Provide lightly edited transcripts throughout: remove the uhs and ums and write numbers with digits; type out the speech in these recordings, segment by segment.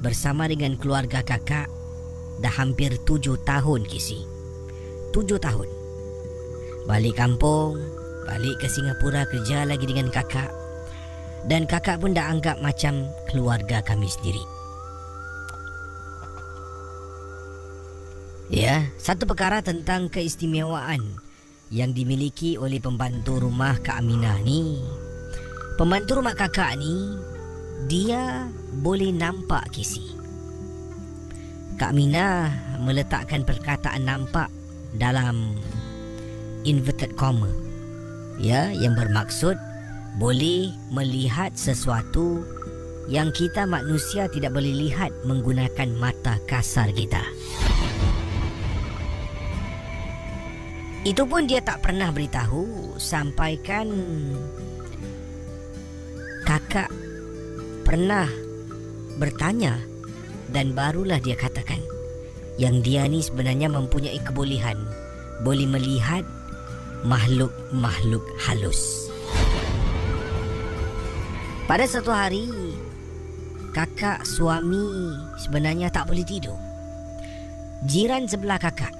Bersama dengan keluarga kakak, dah hampir 7 tahun Kisi. 7 tahun. Balik kampung, balik ke Singapura kerja lagi dengan kakak. Dan kakak pun dah anggap macam keluarga kami sendiri. Ya, satu perkara tentang keistimewaan yang dimiliki oleh pembantu rumah Kak Aminah ni. Pembantu rumah kakak ni, dia boleh nampak Kisi. Kak Aminah meletakkan perkataan nampak dalam inverted comma. Ya, yang bermaksud boleh melihat sesuatu yang kita manusia tidak boleh lihat menggunakan mata kasar kita. Itu pun dia tak pernah beritahu, sampaikan kakak pernah bertanya dan barulah dia katakan yang dia ni sebenarnya mempunyai kebolehan boleh melihat makhluk-makhluk halus. Pada satu hari, kakak suami sebenarnya tak boleh tidur. Jiran sebelah kakak,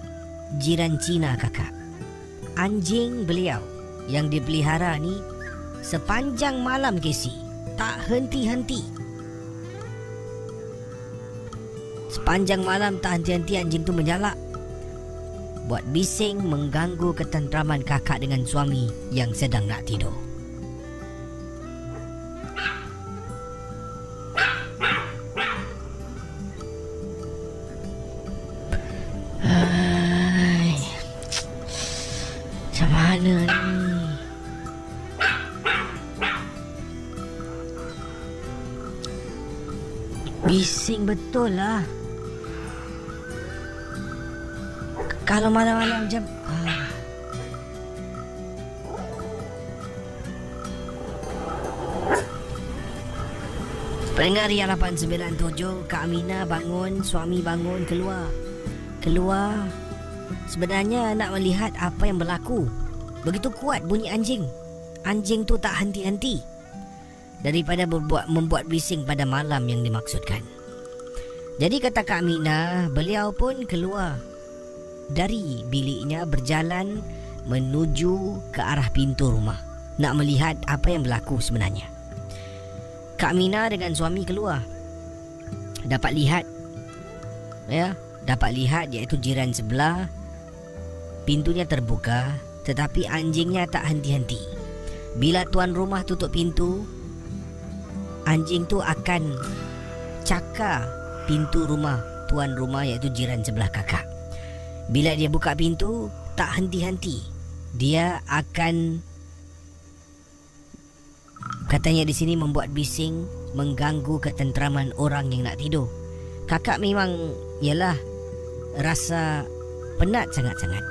jiran Cina kakak, anjing beliau yang dipelihara ni sepanjang malam Kesi, tak henti-henti. Sepanjang malam tak henti-henti anjing tu menjalak, buat bising mengganggu ketenteraman kakak dengan suami yang sedang nak tidur. Macam mana ni? Bising betul lah. Kalau malam-malam macam pendengar Ria 897, Kak Aminah bangun, suami bangun, keluar. Sebenarnya nak melihat apa yang berlaku. Begitu kuat bunyi anjing. Anjing tu tak henti-henti daripada membuat bising pada malam yang dimaksudkan. Jadi kata Kak Aminah, beliau pun keluar dari biliknya berjalan menuju ke arah pintu rumah nak melihat apa yang berlaku sebenarnya. Kak Aminah dengan suami keluar. Dapat lihat iaitu jiran sebelah, pintunya terbuka tetapi anjingnya tak henti-henti. Bila tuan rumah tutup pintu, anjing tu akan cakar pintu rumah tuan rumah iaitu jiran sebelah kakak. Bila dia buka pintu, tak henti-henti. Dia akan, katanya di sini, membuat bising, mengganggu ketenteraman orang yang nak tidur. Kakak memang ialah rasa penat sangat-sangat.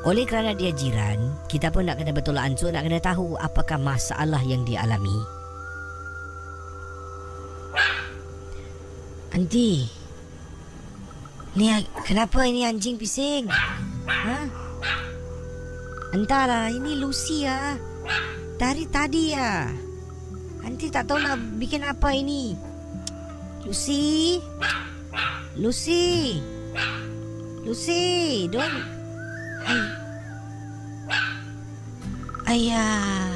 Oleh kerana dia jiran, kita pun nak kena betul ansur, nak kena tahu apakah masalah yang dia alami. Aunty, ni kenapa ini anjing bising? Entahlah, ini Lucy ah. Dari tadi ya. Aunty tak tahu nak bikin apa ini. Lucy, don't. Ayah,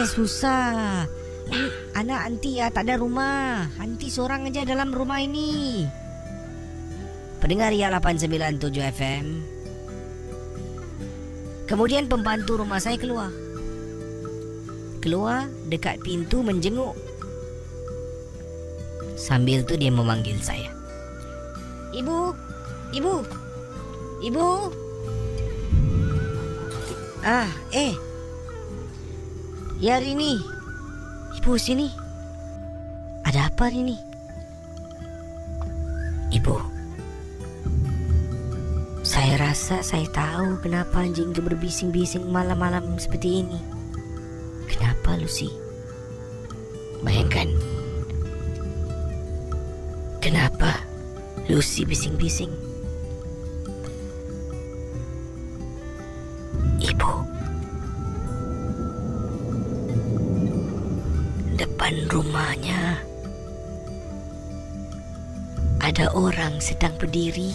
susah. Ini anak aunty ya, tak ada rumah. Aunty seorang aja dalam rumah ini. Pendengar Ria 897 FM. Kemudian pembantu rumah saya keluar dekat pintu menjenguk. Sambil tu dia memanggil saya. Ibu. Ya Rini. Ibu sini. Ada apa Rini? Ibu, saya rasa saya tahu kenapa anjing itu berbising-bising malam-malam seperti ini. Kenapa Lucy? Bayangkan, kenapa Lucy bising-bising? Ibu, Depan rumahnya ada orang sedang berdiri.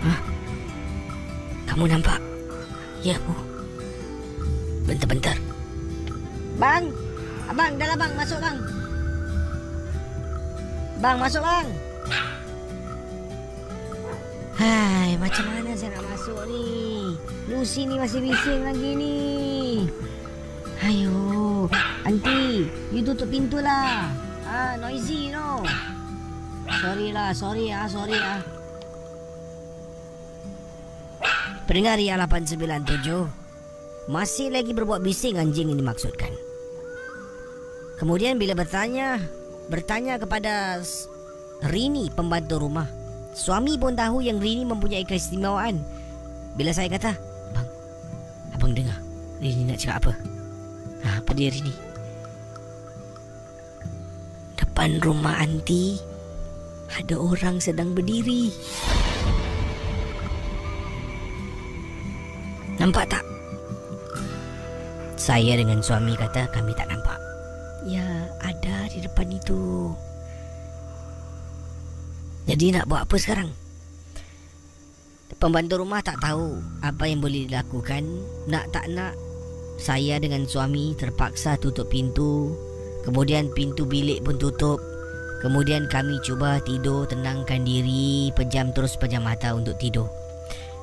Hah? Kamu nampak? Ya, Bu. Bentar-bentar. Bang! Abang, dah lah bang. Masuk bang. Bang, masuk bang. Hai, macam mana saya nak masuk ni? Lucy ni masih bising lagi ni. Ayo, aunty, you tutup pintu lah. Noisy no. Sorry. Pendengar Ria 897, masih lagi berbuat bising anjing ini maksudkan. Kemudian bila bertanya kepada Rini, pembantu rumah, suami pun tahu yang Rini mempunyai keistimewaan. Bila saya kata, "Bang, abang dengar Rini nak cakap apa?" Apa dia Rini? Depan rumah anti ada orang sedang berdiri. Nampak tak? Saya dengan suami kata kami tak nampak. Ya, ada di depan itu. Jadi nak buat apa sekarang? Pembantu rumah tak tahu apa yang boleh dilakukan. Nak tak nak, saya dengan suami terpaksa tutup pintu. Kemudian pintu bilik pun tutup. Kemudian kami cuba tidur, tenangkan diri, pejam mata untuk tidur.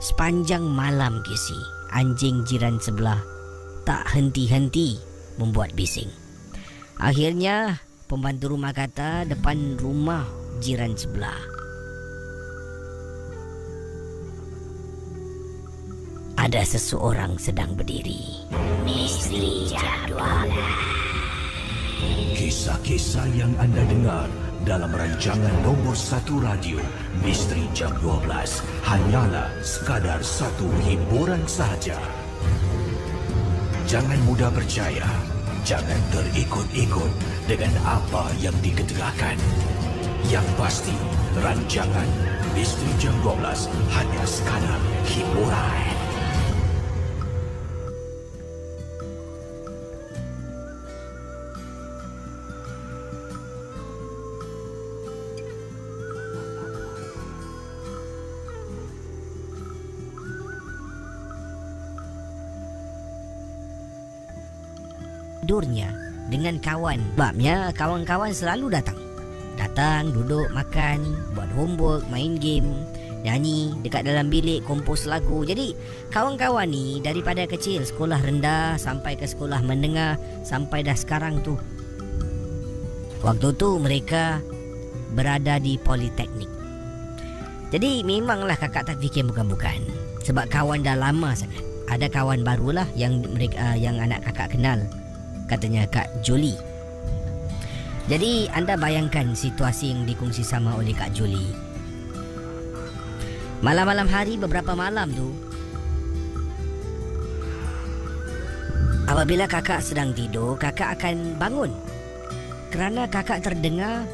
Sepanjang malam Kisi, anjing jiran sebelah tak henti-henti membuat bising. Akhirnya pembantu rumah kata depan rumah jiran sebelah ada seseorang sedang berdiri. Misteri Jam 12. Kisah-kisah yang anda dengar dalam rancangan nombor 1 radio Misteri Jam 12 hanyalah sekadar satu hiburan sahaja. Jangan mudah percaya, jangan terikut-ikut dengan apa yang diketerangkan. Yang pasti, rancangan Misteri Jam 12 hanya sekadar hiburan. Tidurnya dengan kawan. Sebabnya kawan-kawan selalu datang, duduk, makan, buat homework, main game, nyanyi dekat dalam bilik, kompos lagu. Jadi kawan-kawan ni daripada kecil, sekolah rendah sampai ke sekolah menengah, sampai dah sekarang tu. Waktu tu mereka berada di Politeknik. Jadi memanglah kakak tak fikir bukan-bukan, sebab kawan dah lama sangat. Ada kawan barulah yang anak kakak kenal. Katanya Kak Jolie. Jadi anda bayangkan situasi yang dikongsi sama oleh Kak Jolie. Malam-malam hari, beberapa malam tu, apabila kakak sedang tidur, kakak akan bangun kerana kakak terdengar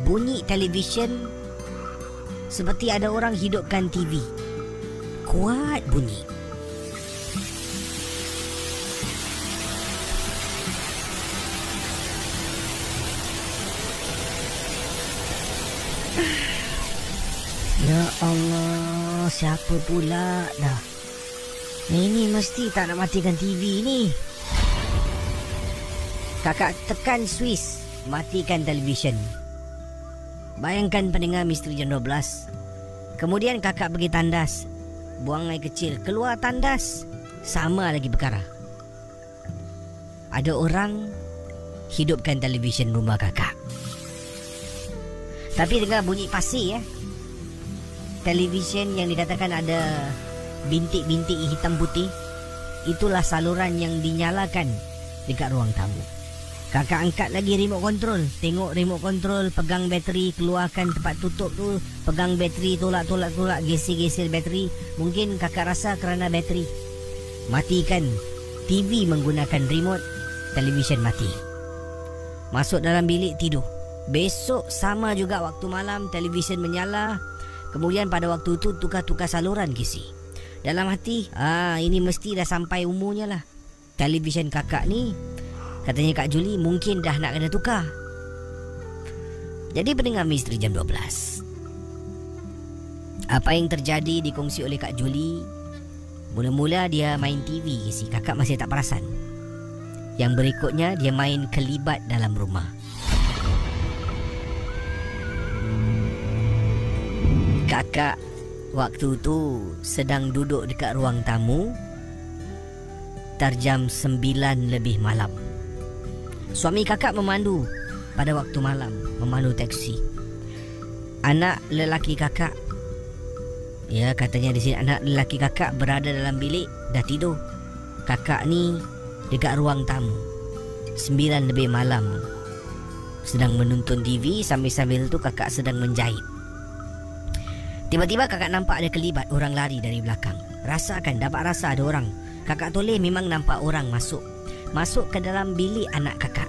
bunyi televisyen seperti ada orang hidupkan TV. Kuat bunyi. Ya Allah, siapa pula dah? Ini mesti tak nak matikan TV ni. Kakak tekan switch, matikan televisyen. Bayangkan pendengar Misteri Jam 12. Kemudian kakak pergi tandas, buang air kecil, keluar tandas, sama lagi perkara. Ada orang hidupkan televisyen rumah kakak. Tapi dengar bunyi pasir televisyen yang dikatakan ada bintik-bintik hitam putih, itulah saluran yang dinyalakan dekat ruang tamu. Kakak angkat lagi remote control, tengok remote control, pegang bateri, keluarkan tempat tutup tu, pegang bateri, tolak, geser bateri. Mungkin kakak rasa kerana bateri. Matikan TV menggunakan remote, televisyen mati. Masuk dalam bilik tidur. Besok sama juga waktu malam, televisyen menyala. Kemudian pada waktu itu tukar-tukar saluran Kisi. Dalam hati, ini mesti dah sampai umurnya lah. Televisyen kakak ni Katanya Kak Julie mungkin dah nak kena tukar. Jadi pendengar Misteri Jam 12, apa yang terjadi dikongsi oleh Kak Julie. Mula-mula dia main TV, si kakak masih tak perasan. Yang berikutnya dia main kelibat dalam rumah. Kakak waktu tu sedang duduk dekat ruang tamu. Terjam 9 lebih malam. Suami kakak memandu pada waktu malam, memandu teksi. Anak lelaki kakak, ya katanya di sini anak lelaki kakak berada dalam bilik, dah tidur. Kakak ni dekat ruang tamu 9 lebih malam, sedang menonton TV. Sambil-sambil tu kakak sedang menjahit. Tiba-tiba kakak nampak ada kelibat orang lari dari belakang. Dapat rasa ada orang. Kakak toleh memang nampak orang masuk ke dalam bilik anak kakak.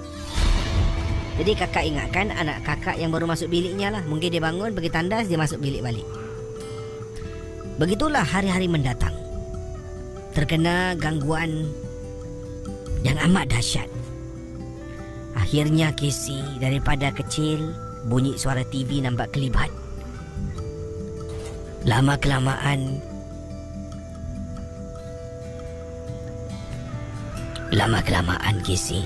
Jadi kakak ingatkan anak kakak yang baru masuk biliknya lah. Mungkin dia bangun, pergi tandas, dia masuk bilik balik. Begitulah hari-hari mendatang. Terkena gangguan yang amat dahsyat. Akhirnya Casey daripada kecil bunyi suara TV nampak kelibat. Lama-kelamaan Casey,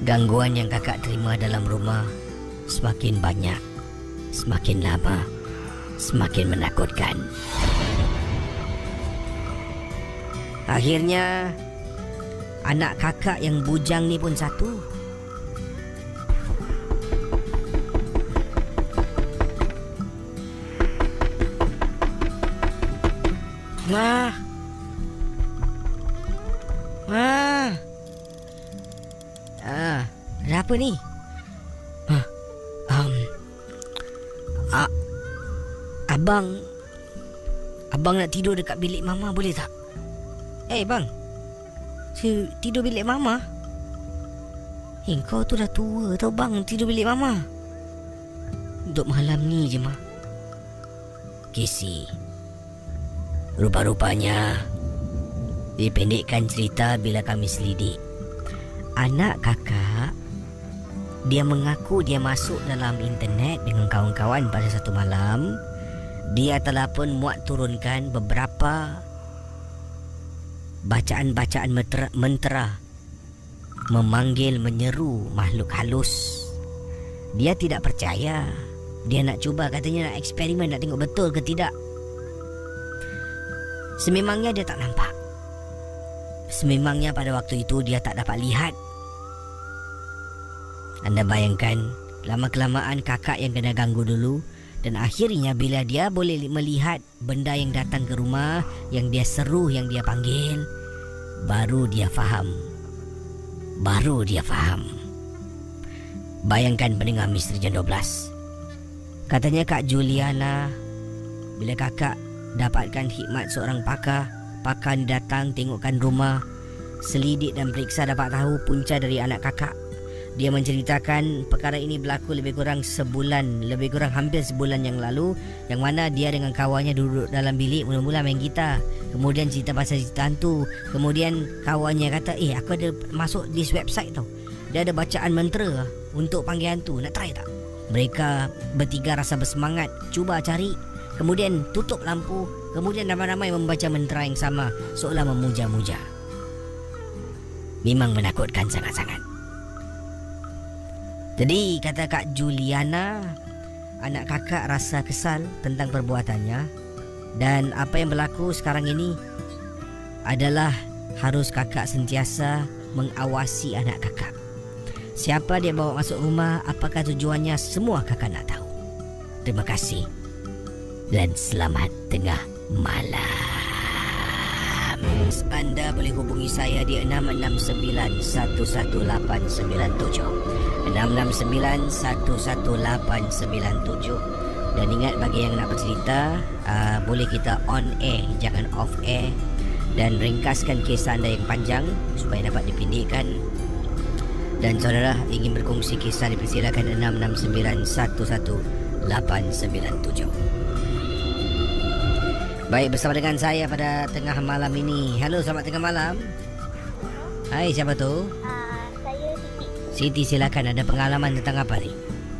gangguan yang kakak terima dalam rumah semakin banyak, semakin lama, semakin menakutkan. Akhirnya anak kakak yang bujang ni pun satu. Ma. Ada apa ni? Abang nak tidur dekat bilik Mama boleh tak? Bang, tidur bilik Mama? Kau tu dah tua tau bang, tidur bilik Mama. Untuk malam ni je Ma. Casey, rupa-rupanya dipendekkan cerita bila kami selidik, anak kakak dia mengaku dia masuk dalam internet dengan kawan-kawan pada satu malam. Dia telah pun muat turunkan beberapa bacaan-bacaan mentera memanggil menyeru makhluk halus. Dia tidak percaya. Dia nak cuba, katanya nak eksperimen, nak tengok betul ke tidak. Sememangnya dia tak nampak. Sememangnya pada waktu itu dia tak dapat lihat. Anda bayangkan, lama-kelamaan kakak yang kena ganggu dulu, dan akhirnya bila dia boleh melihat benda yang datang ke rumah, yang dia seru, yang dia panggil, baru dia faham. Bayangkan pendengar Misteri Jam 12. Katanya Kak Juliana, bila kakak dapatkan khidmat seorang pakar ni datang tengokkan rumah, selidik dan periksa, dapat tahu punca dari anak kakak. Dia menceritakan perkara ini berlaku lebih kurang hampir sebulan yang lalu, yang mana dia dengan kawannya duduk dalam bilik, mula-mula main gitar, kemudian cerita pasal cerita hantu. Kemudian kawannya kata, aku ada masuk di website tau, dia ada bacaan mentera untuk panggil hantu, nak try tak? Mereka bertiga rasa bersemangat, cuba cari, kemudian tutup lampu, kemudian ramai-ramai membaca mentera yang sama, seolah memuja-muja. Memang menakutkan sangat-sangat. Jadi kata Kak Juliana, anak kakak rasa kesal tentang perbuatannya, dan apa yang berlaku sekarang ini adalah harus kakak sentiasa mengawasi anak kakak. Siapa dia bawa masuk rumah, apakah tujuannya, semua kakak nak tahu. Terima kasih dan selamat tengah malam. Anda boleh hubungi saya di 669-11897 669-11897. Dan ingat, bagi yang nak bercerita, boleh kita on air, jangan off air. Dan ringkaskan kisah anda yang panjang supaya dapat dipindahkan. Dan saudara ingin berkongsi kisah, dipersilakan 669-11897. Baik, bersama dengan saya pada tengah malam ini. Halo, selamat tengah malam. Hai, siapa tu? Saya Siti. Siti, silakan. Ada pengalaman tentang apa ni?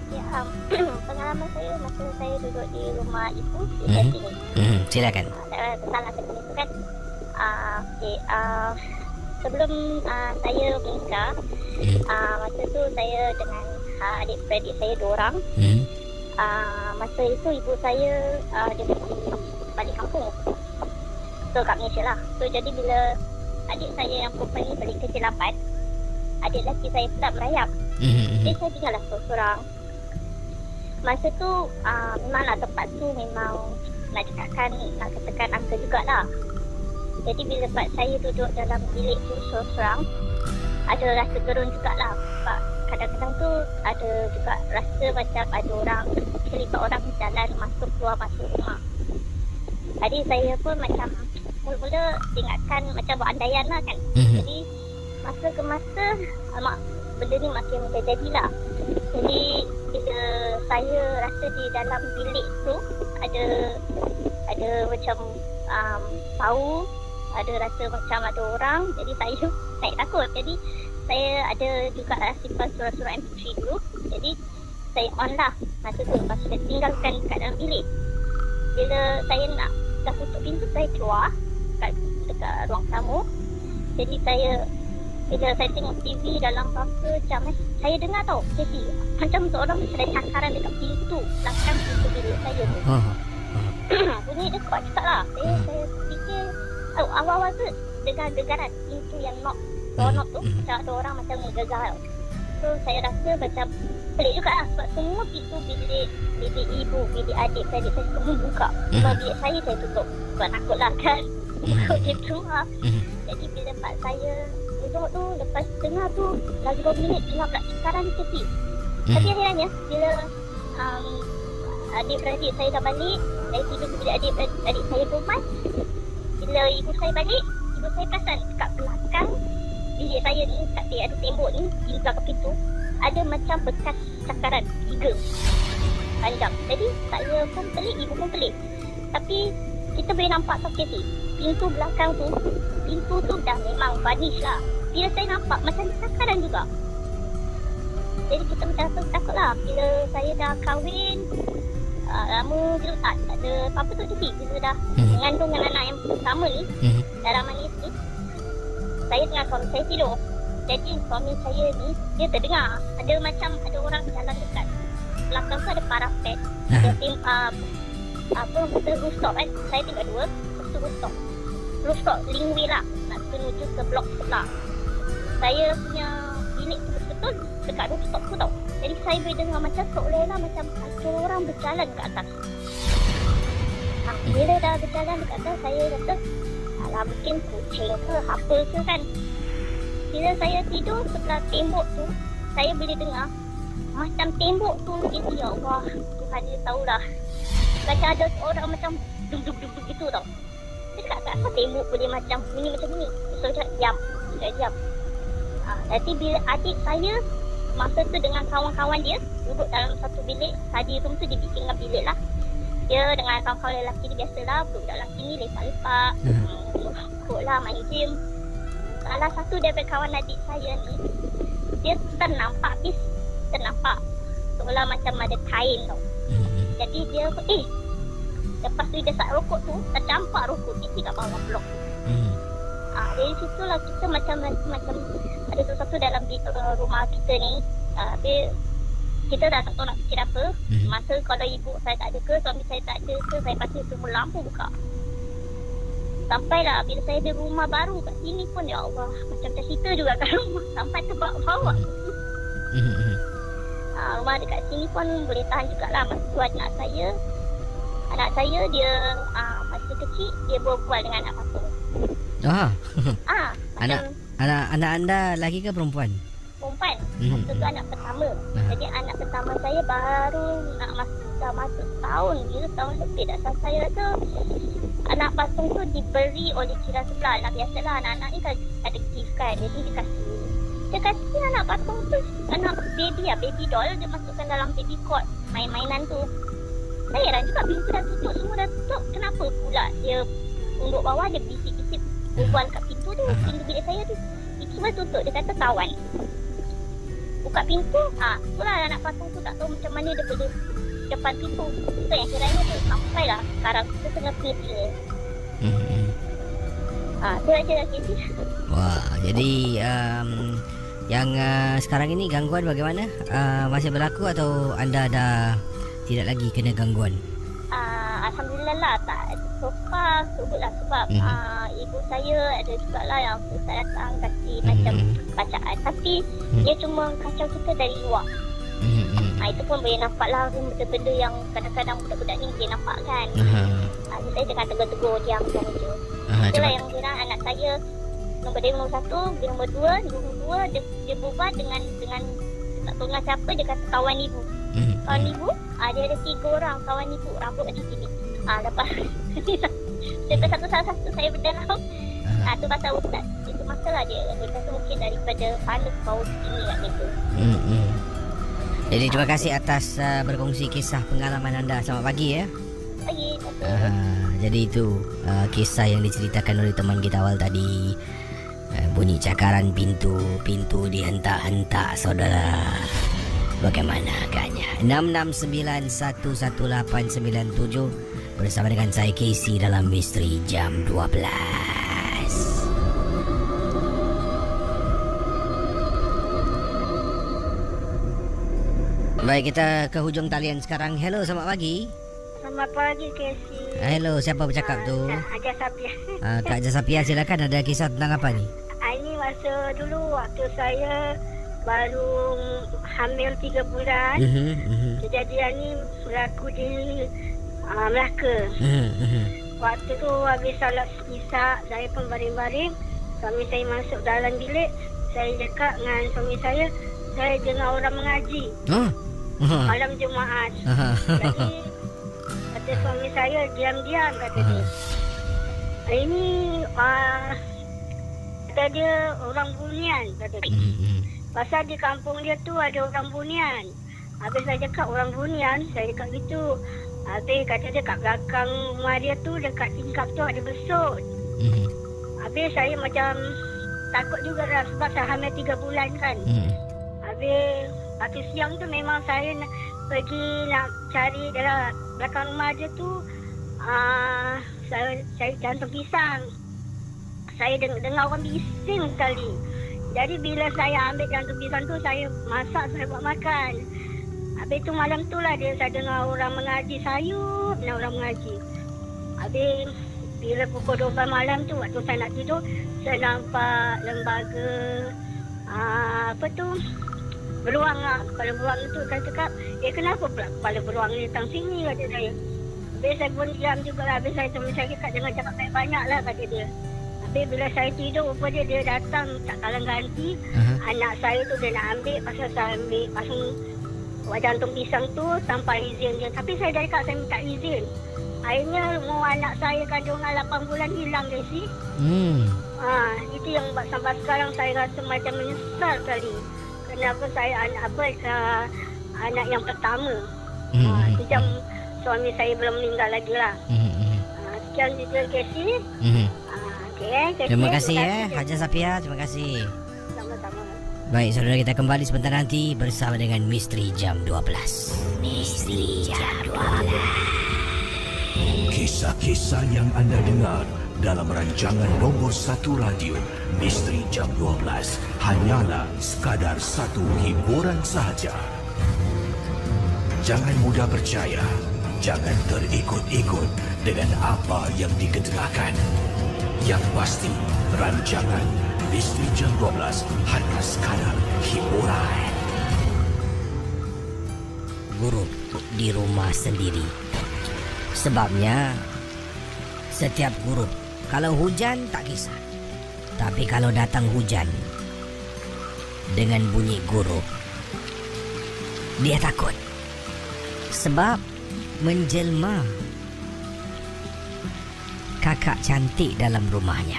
Ya, pengalaman saya masa saya duduk di rumah ibu di sini. Silakan. Salah satu itu kan. Sebelum saya menikah, masa tu saya dengan adik-beradik saya 2 orang. Masa itu ibu saya dia pergi balik kampung. So kat Malaysia lah. So jadi bila adik saya yang perempuan ni balik kerja lambat, adik lelaki saya pula merayap. Jadi saya tinggallah seorang. Masa tu memanglah tempat tu memang nak katakan angka jugalah. Jadi bila part saya duduk dalam bilik tu seorang, ada rasa gerun jugalah. Sebab kadang-kadang tu ada juga rasa macam ada orang, terlibat orang jalan masuk keluar masuk rumah. Jadi saya pun macam mula-mula ingatkan macam berandaian lah kan. Jadi masa ke masa benda ni makin menjadi-jadilah. Jadi bila saya rasa di dalam bilik tu ada macam bau, ada rasa macam ada orang. Jadi saya takut. Jadi saya ada juga simpan surah-surah MP3 dulu. Jadi saya on lah masa tu. Lepas tu saya tinggalkan kat dalam bilik. Bila saya nak dah tutup pintu, saya keluar dekat ruang tamu. Jadi bila saya tengok TV dalam berapa jam, saya dengar tau jadi macam seorang ada cakaran dekat pintu belakang pintu bilik saya tu. Bunyi dia kuat juga lah. Saya fikir awal-awal tu dengar gegaran pintu yang knock tu, macam ada orang macam gegar. So saya rasa macam pelik juga lah. Sebab semua pintu bilik ibu, bilik adik saya semua buka. Sebab bilik saya tutup. Sebab takut lah kan buka pintu lah. Jadi bila pak saya duduk tu, lepas dengar tu lagi 2 minit dengar pula cakaran di tepi. Tapi akhirnya bila adik-beradik saya dah balik, saya tidur di bilik adik saya perempuan. Bila ibu saya balik, ibu saya perasan dekat belakang bilik saya ni, kat ada tembok ni, di belakang pintu ada macam bekas cakaran 3 panjang. Jadi saya pun pelik, ibu pun pelik. Tapi kita boleh nampak sakit pintu belakang tu, pintu tu dah memang varnish lah. Bila saya nampak macam cakaran juga. Jadi kita macam takut lah. Bila saya dah kahwin lama dulu tak ada apa-apa tu. Jadi bila dah mengandung dengan anak yang pertama ni, dalam manis ni, saya tengah suami saya tidur. Jadi suami saya ni, dia terdengar ada macam ada orang jalan dekat belakang tu, ada parapet, ada rooftop kan. Saya tinggal 2, lepas tu rooftop linkway lah, nak menuju ke blok sebelah. Saya punya bilik tu betul dekat rooftop tu tau. Jadi saya boleh dengar macam seolah-olah macam ada orang berjalan dekat atas. Bila dah berjalan dekat atas, saya kata alah mungkin kucing ke apa ke kan. Bila saya tidur sebelah tembok tu, saya boleh dengar macam tembok tu jadi, ya Allah, Tuhan dia tahulah. Macam ada orang macam duk-duk-duk gitu tau. Saya cakap apa tembok boleh macam ni macam ni. So saya diam. Jadi bila adik saya masa tu dengan kawan-kawan dia duduk dalam satu bilik, study room tu dibikin dengan bilik lah. Dia dengan kawan-kawan lelaki dia biasalah, budak lelaki ni lepak-lepak, rokok lah, main game. Salah satu daripada kawan adik saya ni, dia ternampak seolah macam ada kain tau. Jadi dia lepas tu dia start rokok tu, tercampak rokok titi kat bawah blok. Dari situ lah kita macam ada sesuatu dalam rumah kita ni. Kita dah tak tahu nak fikir apa. Masa kalau ibu saya tak ada ke, suami saya tak ada ke, saya pasti semua lampu buka. Sampailah bila saya ada rumah baru kat sini pun, ya Allah, macam cerita juga kat rumah. Sampai terbawa-bawa. Rumah dekat sini pun boleh tahan jugalah. Masa tu anak saya dia masa kecil dia berbual dengan anak patung. Anak anda lelaki ke perempuan? Perempuan. Masa tu anak pertama. Jadi anak pertama saya baru nak masuk tahun. Bila tahun lebih dah. Saya rasa anak patung tu diberi oleh jiran sebelah lah. Biasalah anak-anak ni kan ada gift kan. Jadi dia kasih anak patung tu, anak baby doll. Dia masukkan dalam baby cot, main-mainan tu. Saya heran juga, pintu dah tutup, semua dah tutup. Kenapa pula dia tunduk bawah, dia bisik-bisik berbual kat pintu pintu tu, pintu bilik saya tu. Tiba-tiba tutup, dia kata kawan. Buka pintu, itulah anak patung tu tak tahu macam mana daripada depan pintu. Itu yang kiranya tu sampailah sekarang kita tengah pilih. Itu aja dah kisah. Wah, jadi yang sekarang ini gangguan bagaimana? Masih berlaku atau anda dah tidak lagi kena gangguan? Alhamdulillah lah, tak so far sebut lah sebab ibu saya ada jugalah yang susah datang kasi macam bacaan, tapi dia cuma kacau kita dari luar. Itu pun boleh nampak lah benda-benda yang kadang-kadang budak-budak ni boleh nampak kan. Saya jangan tegur-tegur, diamkan je. Itulah yang kira anak saya nombor dia nombor 1, dia nombor 2, dia berubah dengan tak tahu dengan siapa, dia kata kawan ibu. Kawan ibu, dia ada 3 orang kawan ibu, rambut macam sini. Lepas saya salah satu saya berdalam. Tu pasal ustaz. Itu masalah dia. Dia kata mungkin daripada kepala ke bawah sini kat situ. Jadi terima kasih atas berkongsi kisah pengalaman anda. Selamat pagi ya. Pagi. Jadi itu kisah yang diceritakan oleh teman kita awal tadi. Bunyi cakaran pintu dihentak-hentak saudara. Bagaimana agaknya? 66911897 bersama dengan saya Casey dalam Misteri Jam 12. Baik, kita ke hujung talian sekarang. Hello, selamat pagi. Selamat pagi, Casey. Hello, siapa bercakap tu? Haja Sapia. Kak Jasapia, silakan, ada kisah tentang apa ni? Ini masa dulu waktu saya baru hamil 3 bulan. Kejadian ni berlaku di Melaka. Waktu tu habis salat isyak, saya pun baring-baring. Suami saya masuk dalam bilik. Saya cakap dengan suami saya dengar orang mengaji. Malam Jumaat. Jadi kata suami saya, diam-diam kata dia. Ini kata dia orang bunian kata dia. Pasal di kampung dia tu ada orang bunian. Habis saya cakap orang bunian, saya cakap gitu. Habis kata dia kat belakang rumah dia tu, dekat tingkap tu ada besut. Habis saya macam takut juga lah sebab saya hamil 3 bulan kan. Habis waktu siang tu memang saya pergi nak cari dalam belakang rumah dia tu. Saya jantung pisang. Saya dengar orang bising sekali. Jadi bila saya ambil jantung pisang tu, saya masak, saya buat makan. Habis tu malam tu lah saya dengar orang mengaji, sayup nak orang mengaji. Habis bila pukul 12 malam tu, waktu saya nak tidur, saya nampak lembaga beruang lah. Kepala beruang tu saya cakap, kenapa pula kepala beruang ni datang sini kata saya. Habis saya pun diam juga lah. Habis saya cakap jangan cakap banyak lah kata dia. Habis bila saya tidur, rupa dia datang tak kalang ganti. Anak saya tu dia nak ambil, pasal saya ambil pasang jantung pisang tu tanpa izin dia. Tapi saya dah cakap saya minta izin. Akhirnya mau anak saya kandungan 8 bulan hilang dia sih. Itu yang sampai sekarang saya rasa macam menyesal sekali. Kenapa saya anak yang pertama. Sejam suami saya belum meninggal lagi lah. Sekian juga Casey. Terima kasih Haja Sapia, terima kasih. Sama-sama. Baik, saudara, kita kembali sebentar nanti bersama dengan Misteri Jam 12. Misteri Jam 12. Kisah-kisah yang anda dengar dalam rancangan nombor 1 radio Misteri Jam 12 hanyalah sekadar satu hiburan sahaja. Jangan mudah percaya, jangan terikut-ikut dengan apa yang diketerahkan. Yang pasti, rancangan Misteri Jam 12 hanya sekadar hiburan. Guru di rumah sendiri. Sebabnya, setiap guru, kalau hujan tak kisah. Tapi kalau datang hujan, dengan bunyi guru, dia takut. Sebab menjelma kakak cantik dalam rumahnya.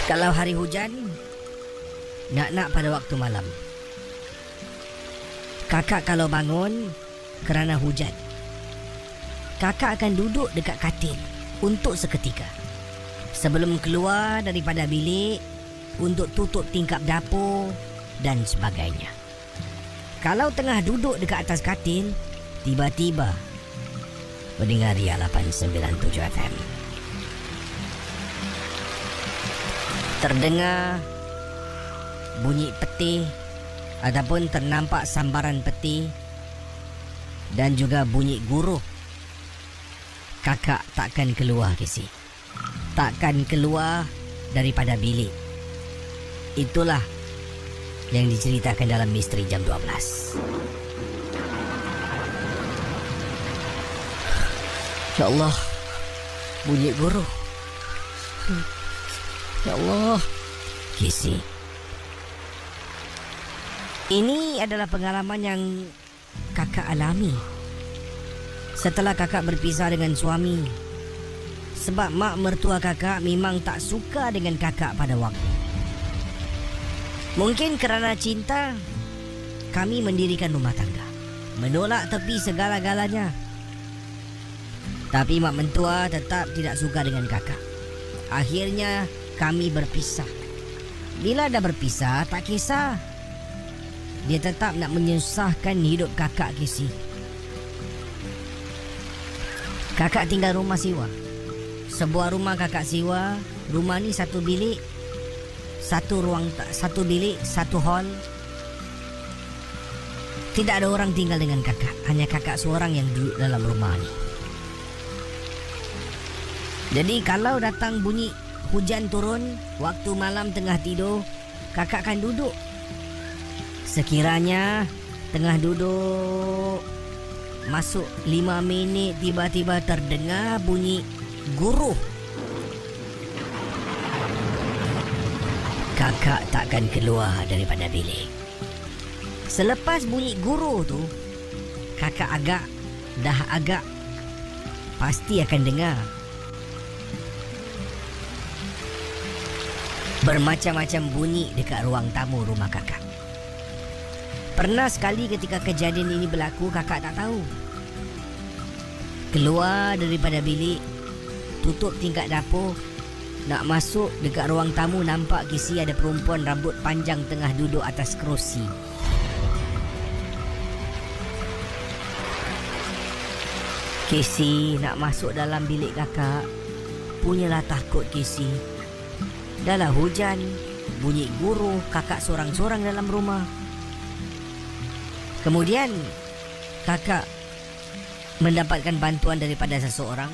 Kalau hari hujan, nak pada waktu malam. Kakak kalau bangun kerana hujan, kakak akan duduk dekat katil untuk seketika sebelum keluar daripada bilik untuk tutup tingkap dapur dan sebagainya. Kalau tengah duduk dekat atas katil, tiba-tiba mendengar Ria 897 FM. Terdengar bunyi peti ataupun ternampak sambaran peti dan juga bunyi guruh. Kakak takkan keluar, Casey. Takkan keluar daripada bilik. Itulah yang diceritakan dalam Misteri Jam 12. Ya Allah, bunyi guruh. Ya Allah, Casey. Ini adalah pengalaman yang kakak alami setelah kakak berpisah dengan suami. Sebab mak mertua kakak memang tak suka dengan kakak pada waktu. Mungkin kerana cinta, kami mendirikan rumah tangga, menolak tepi segala-galanya. Tapi mak mentua tetap tidak suka dengan kakak. Akhirnya kami berpisah. Bila dah berpisah, tak kisah. Dia tetap nak menyusahkan hidup kakak, Casey. Kakak tinggal rumah sewa. Sebuah rumah kakak sewa. Rumah ni satu bilik, satu bilik, satu hall. Tidak ada orang tinggal dengan kakak. Hanya kakak seorang yang duduk dalam rumah ni. Jadi kalau datang bunyi hujan turun, waktu malam tengah tidur, kakak akan duduk. Sekiranya tengah duduk, masuk 5 minit, tiba-tiba terdengar bunyi guruh. Kakak takkan keluar daripada bilik. Selepas bunyi guruh tu, kakak dah agak pasti akan dengar bermacam-macam bunyi dekat ruang tamu rumah kakak. Pernah sekali ketika kejadian ini berlaku, kakak tak tahu. Keluar daripada bilik, tutup tingkap dapur, nak masuk dekat ruang tamu, nampak Casey ada perempuan rambut panjang tengah duduk atas kerusi. Casey nak masuk dalam bilik kakak, punyalah takut Casey. Dah lah hujan, bunyi guruh, kakak sorang-sorang dalam rumah. Kemudian kakak mendapatkan bantuan daripada seseorang.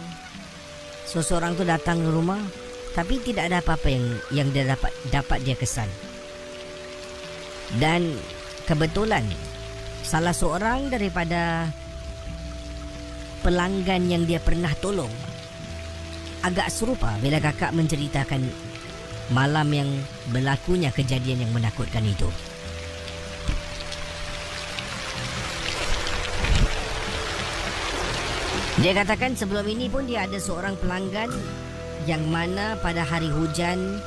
Seseorang tu datang ke rumah, tapi tidak ada apa-apa yang dia dapat dia kesan. Dan kebetulan salah seorang daripada pelanggan yang dia pernah tolong agak serupa bila kakak menceritakan malam yang berlakunya kejadian yang menakutkan itu. Dia katakan sebelum ini pun dia ada seorang pelanggan yang mana pada hari hujan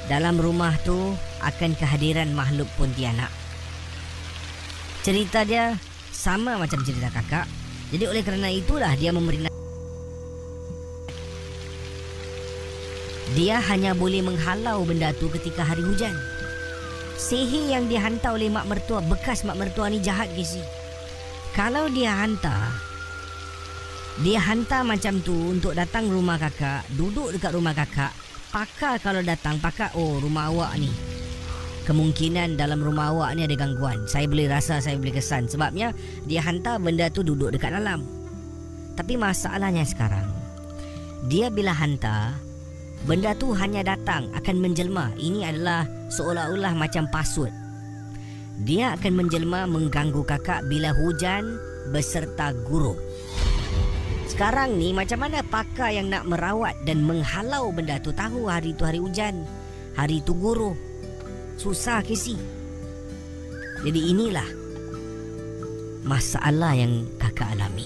dalam rumah tu akan kehadiran makhluk Pontianak. Cerita dia sama macam cerita kakak. Jadi oleh kerana itulah dia memberi dia hanya boleh menghalau benda tu ketika hari hujan. Sihir yang dihantar oleh mak mertua, bekas mak mertua ni jahat, Casey. Kalau dia hantar macam tu untuk datang rumah kakak, duduk dekat rumah kakak. Pakar kalau datang, oh rumah awak ni, kemungkinan dalam rumah awak ni ada gangguan. Saya boleh rasa, saya boleh kesan. Sebabnya dia hantar benda tu duduk dekat dalam. Tapi masalahnya sekarang, dia bila hantar, benda tu hanya datang, akan menjelma. Ini adalah seolah-olah macam password. Dia akan menjelma mengganggu kakak bila hujan beserta guruh. Sekarang ni macam mana pakar yang nak merawat dan menghalau benda tu tahu hari tu hari hujan, hari tu guruh. Susah, Casey. Jadi inilah masalah yang kakak alami.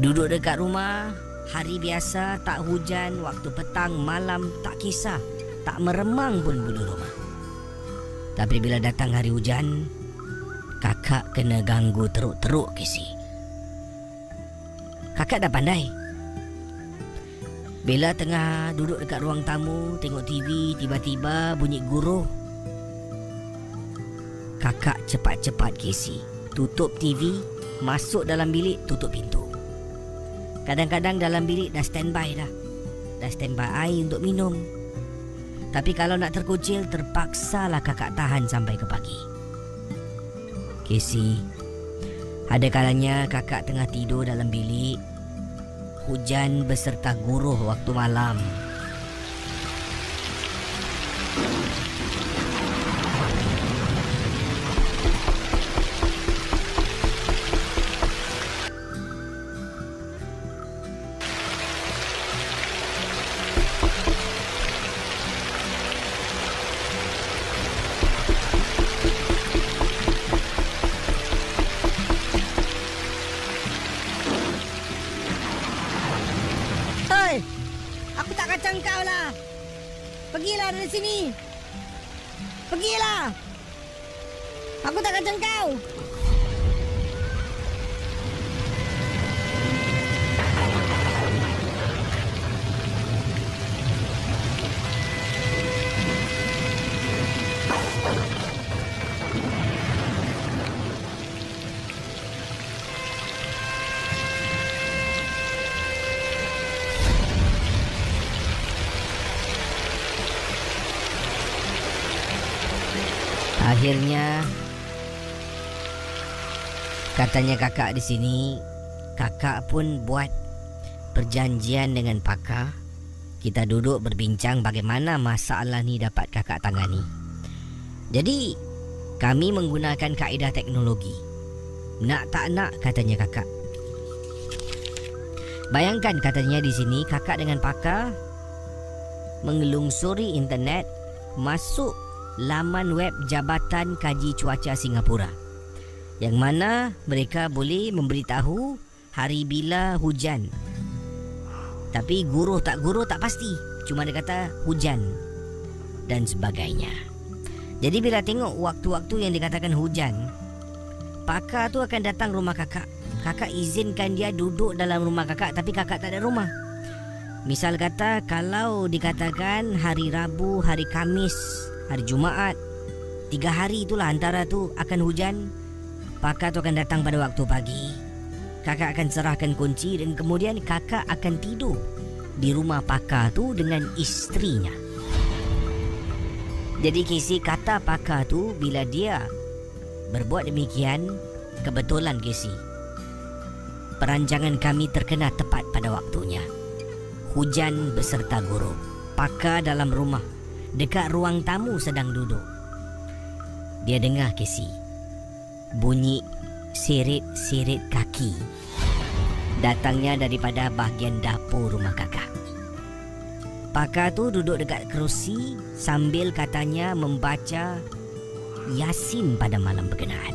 Duduk dekat rumah, hari biasa, tak hujan, waktu petang, malam, tak kisah. Tak meremang pun bulu rumah. Tapi bila datang hari hujan, kakak Kakak kena ganggu teruk-teruk, Casey. Kakak dah pandai. Bila tengah duduk dekat ruang tamu, tengok TV, tiba-tiba bunyi guruh. Kakak cepat-cepat, Casey, tutup TV, masuk dalam bilik, tutup pintu. Kadang-kadang dalam bilik dah standby dah. Dah standby air untuk minum. Tapi kalau nak terkucil, terpaksalah kakak tahan sampai ke pagi. Casey, ada kalanya kakak tengah tidur dalam bilik, hujan beserta guruh waktu malam. Aku tak kacang kau lah. Pergilah dari sini. Pergilah. Aku tak kacang kau. Akhirnya, katanya kakak di sini, kakak pun buat perjanjian dengan pakar. Kita duduk berbincang bagaimana masalah ni dapat kakak tangani. Jadi, kami menggunakan kaedah teknologi. Nak tak nak, katanya kakak. Bayangkan, katanya di sini, kakak dengan pakar mengelungsuri internet, masuk laman web Jabatan Kaji Cuaca Singapura, yang mana mereka boleh memberitahu hari bila hujan. Tapi guruh tak pasti, cuma dia kata hujan dan sebagainya. Jadi bila tengok waktu-waktu yang dikatakan hujan, pakar tu akan datang rumah kakak. Kakak izinkan dia duduk dalam rumah kakak, tapi kakak tak ada rumah. Misal kata, kalau dikatakan hari Rabu, hari Kamis, hari Jumaat, 3 hari itulah antara tu akan hujan, pakar tu akan datang pada waktu pagi. Kakak akan serahkan kunci dan kemudian kakak akan tidur di rumah pakar tu dengan isterinya. Jadi Casey, kata pakar tu bila dia berbuat demikian, kebetulan Casey, perancangan kami terkena tepat pada waktunya. Hujan beserta guru. Pakar dalam rumah, dekat ruang tamu sedang duduk. Dia dengar, Casey, bunyi sirit-sirit kaki datangnya daripada bahagian dapur rumah kakak. Pakar tu duduk dekat kerusi sambil katanya membaca Yasin pada malam berkenaan.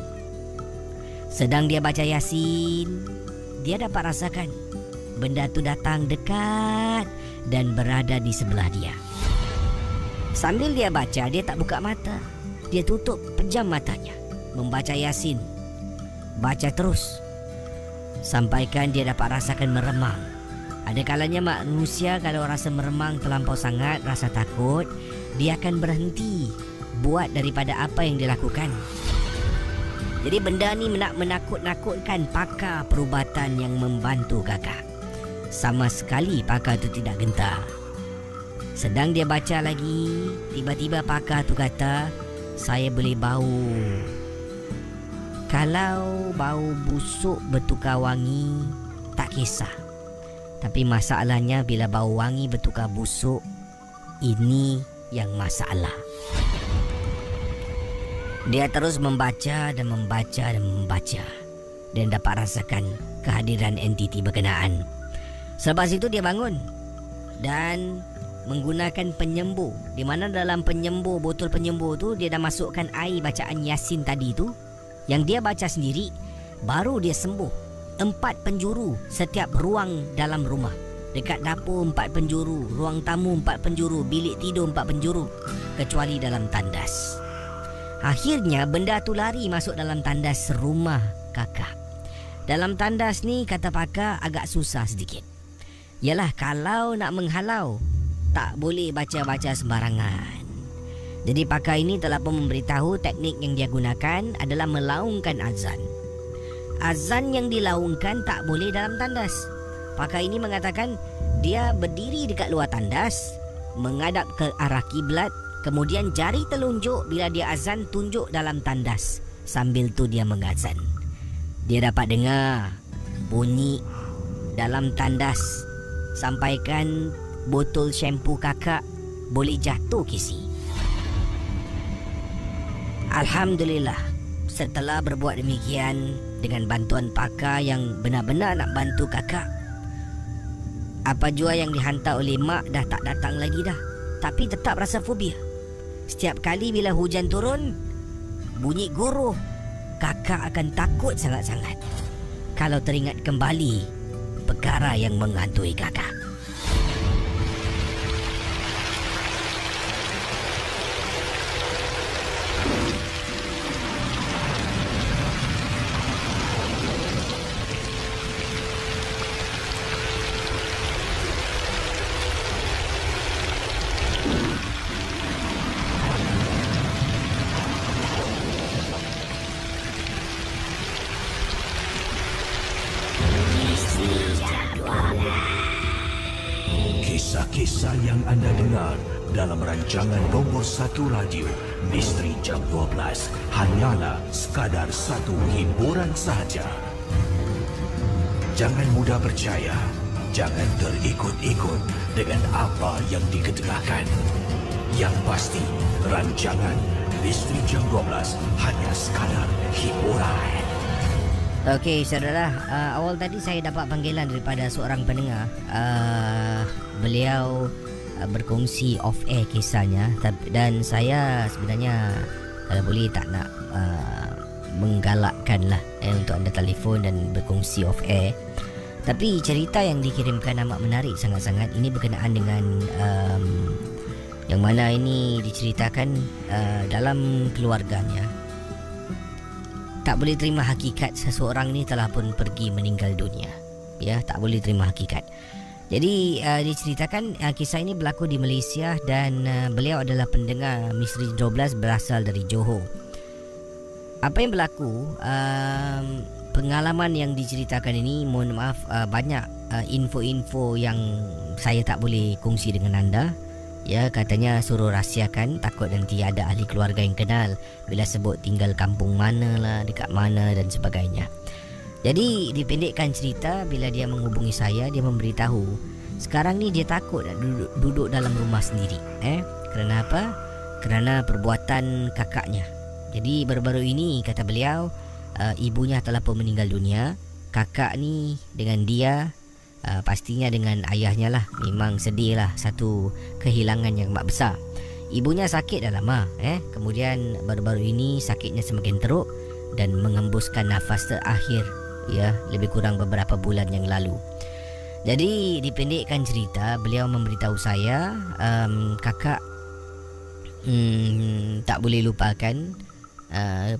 Sedang dia baca Yasin, dia dapat rasakan benda tu datang dekat dan berada di sebelah dia. Sambil dia baca, dia tak buka mata. Dia tutup, pejam matanya, membaca Yasin. Baca terus sampaikan dia dapat rasakan meremang. Ada kalanya manusia kalau rasa meremang terlampau sangat, rasa takut, dia akan berhenti buat daripada apa yang dilakukan. Jadi benda ni nak menakut-nakutkan pakar perubatan yang membantu kakak. Sama sekali pakar tu tidak gentar. Sedang dia baca lagi, tiba-tiba pakar tu kata, saya boleh bau. Kalau bau busuk bertukar wangi, tak kisah. Tapi masalahnya bila bau wangi bertukar busuk, ini yang masalah. Dia terus membaca dan membaca dan membaca dan dapat rasakan kehadiran entiti berkenaan. Selepas itu dia bangun dan menggunakan penyembuh, di mana dalam penyembuh, botol penyembuh tu dia dah masukkan air bacaan Yasin tadi tu yang dia baca sendiri, baru dia sembuh. 4 penjuru setiap ruang dalam rumah. Dekat dapur 4 penjuru, ruang tamu 4 penjuru, bilik tidur 4 penjuru, kecuali dalam tandas. Akhirnya benda tu lari masuk dalam tandas rumah kakak. Dalam tandas ni kata pakar agak susah sedikit. Yalah, kalau nak menghalau tak boleh baca-baca sembarangan. Jadi pakar ini telah pun memberitahu teknik yang dia gunakan adalah melaungkan azan. Azan yang dilaungkan tak boleh dalam tandas. Pakar ini mengatakan dia berdiri dekat luar tandas, menghadap ke arah kiblat, kemudian jari telunjuk bila dia azan tunjuk dalam tandas. Sambil tu dia mengazan. Dia dapat dengar bunyi dalam tandas. Sampaikan botol shampoo kakak boleh jatuh kisi. Alhamdulillah, setelah berbuat demikian dengan bantuan pakar yang benar-benar nak bantu kakak, apa jua yang dihantar oleh mak dah tak datang lagi dah. Tapi tetap rasa fobia. Setiap kali bila hujan turun, bunyi guruh, kakak akan takut sangat-sangat kalau teringat kembali perkara yang menghantui kakak. Kisah yang anda dengar dalam rancangan nombor 1 radio Misteri Jam 12 hanyalah sekadar satu hiburan sahaja. Jangan mudah percaya, jangan terikut-ikut dengan apa yang diketerahkan. Yang pasti, rancangan Misteri Jam 12 hanya sekadar hiburan. Okey, saudara, awal tadi saya dapat panggilan daripada seorang pendengar. Beliau berkongsi off-air kisahnya, dan saya sebenarnya kalau boleh tak nak menggalakkan lah untuk anda telefon dan berkongsi off-air. Tapi cerita yang dikirimkan amat menarik sangat-sangat. Ini berkenaan dengan yang mana ini diceritakan dalam keluarganya tak boleh terima hakikat seseorang ni telah pun pergi meninggal dunia. Ya, tak boleh terima hakikat. Jadi diceritakan kisah ini berlaku di Malaysia dan beliau adalah pendengar Misteri 12 berasal dari Johor. Apa yang berlaku, pengalaman yang diceritakan ini, mohon maaf, banyak info-info yang saya tak boleh kongsi dengan anda. Ya, katanya suruh rahsiakan, takut nanti ada ahli keluarga yang kenal bila sebut tinggal kampung mana lah, dekat mana dan sebagainya. Jadi dipendekkan cerita, bila dia menghubungi saya, dia memberitahu sekarang ni dia takut nak duduk dalam rumah sendiri. Kerana apa? Kerana perbuatan kakaknya. Jadi baru-baru ini, kata beliau, ibunya telah pun meninggal dunia. Kakak ni dengan dia, pastinya dengan ayahnya lah, memang sedih lah, satu kehilangan yang amat besar. Ibunya sakit dah lama, kemudian baru-baru ini sakitnya semakin teruk dan mengembuskan nafas terakhir, ya, lebih kurang beberapa bulan yang lalu. Jadi dipendekkan cerita, beliau memberitahu saya, kakak tak boleh lupakan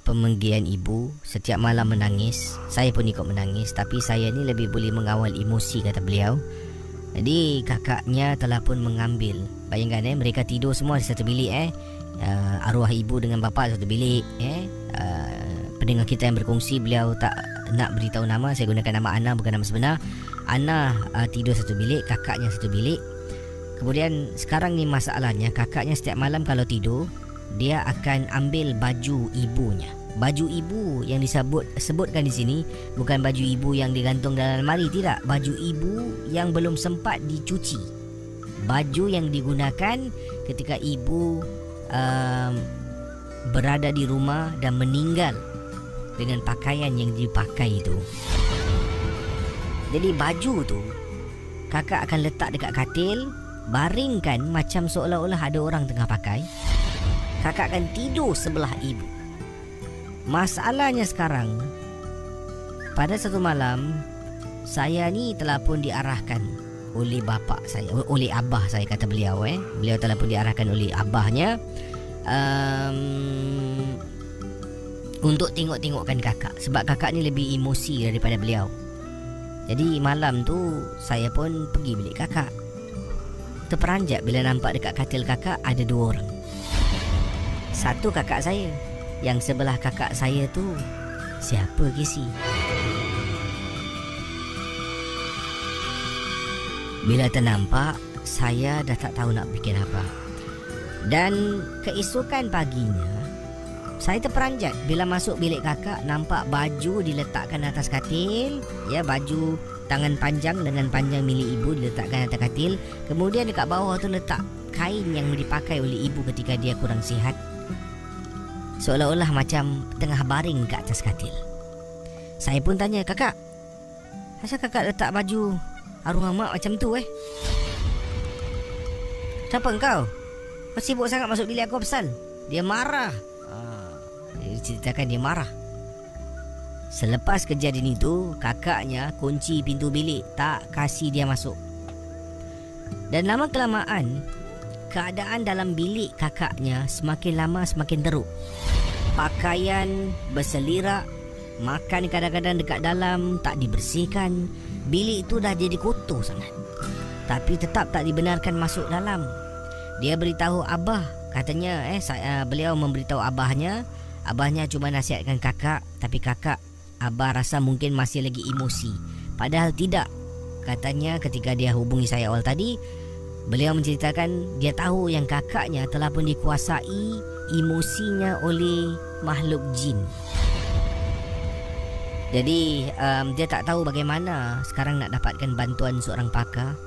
pemanggilan ibu. Setiap malam menangis, saya pun ikut menangis, tapi saya ni lebih boleh mengawal emosi, kata beliau. Jadi kakaknya telah pun mengambil, bayangkan mereka tidur semua di satu bilik, arwah ibu dengan bapa satu bilik. Pendengar kita yang berkongsi, beliau tak nak beritahu nama, saya gunakan nama Ana, bukan nama sebenar. Ana tidur satu bilik, kakaknya satu bilik. Kemudian sekarang ni masalahnya, kakaknya setiap malam kalau tidur, dia akan ambil baju ibunya. Baju ibu yang disebutkan di sini bukan baju ibu yang digantung dalam lemari, tidak. Baju ibu yang belum sempat dicuci. Baju yang digunakan ketika ibu berada di rumah dan meninggal dengan pakaian yang dipakai itu. Jadi baju tu kakak akan letak dekat katil, baringkan macam seolah-olah ada orang tengah pakai. Kakak akan tidur sebelah ibu. Masalahnya sekarang, pada satu malam, saya ni telah pun diarahkan oleh bapa saya, oleh abah saya, kata beliau. Beliau telah pun diarahkan oleh abahnya untuk tengok-tengokkan kakak, sebab kakak ni lebih emosi daripada beliau. Jadi malam tu saya pun pergi bilik kakak. Terperanjat bila nampak dekat katil kakak ada 2 orang. Satu kakak saya, yang sebelah kakak saya tu siapa Casey? Bila ternampak, saya dah tak tahu nak bikin apa. Dan keesokan paginya, saya terperanjat bila masuk bilik kakak, nampak baju diletakkan atas katil. Ya, baju tangan panjang, lengan panjang milik ibu diletakkan atas katil. Kemudian dekat bawah tu letak kain yang dipakai oleh ibu ketika dia kurang sihat. Seolah-olah macam tengah baring ke atas katil. Saya pun tanya, kakak, asal kakak letak baju arwah mak macam tu Kenapa engkau? Kau sibuk sangat masuk bilik aku pasal? Dia marah. Dia ceritakan dia marah. Selepas kejadian itu, kakaknya kunci pintu bilik, tak kasih dia masuk. Dan lama-kelamaan, keadaan dalam bilik kakaknya semakin lama semakin teruk. Pakaian berselirak, makan kadang-kadang dekat dalam tak dibersihkan. Bilik itu dah jadi kotor sangat. Tapi tetap tak dibenarkan masuk dalam. Dia beritahu abah, katanya beliau memberitahu abahnya. Abahnya cuma nasihatkan kakak, tapi abah rasa mungkin masih lagi emosi. Padahal tidak. Katanya ketika dia hubungi saya awal tadi, beliau menceritakan dia tahu yang kakaknya telah pun dikuasai emosinya oleh makhluk jin. Jadi dia tak tahu bagaimana sekarang nak dapatkan bantuan seorang pakar.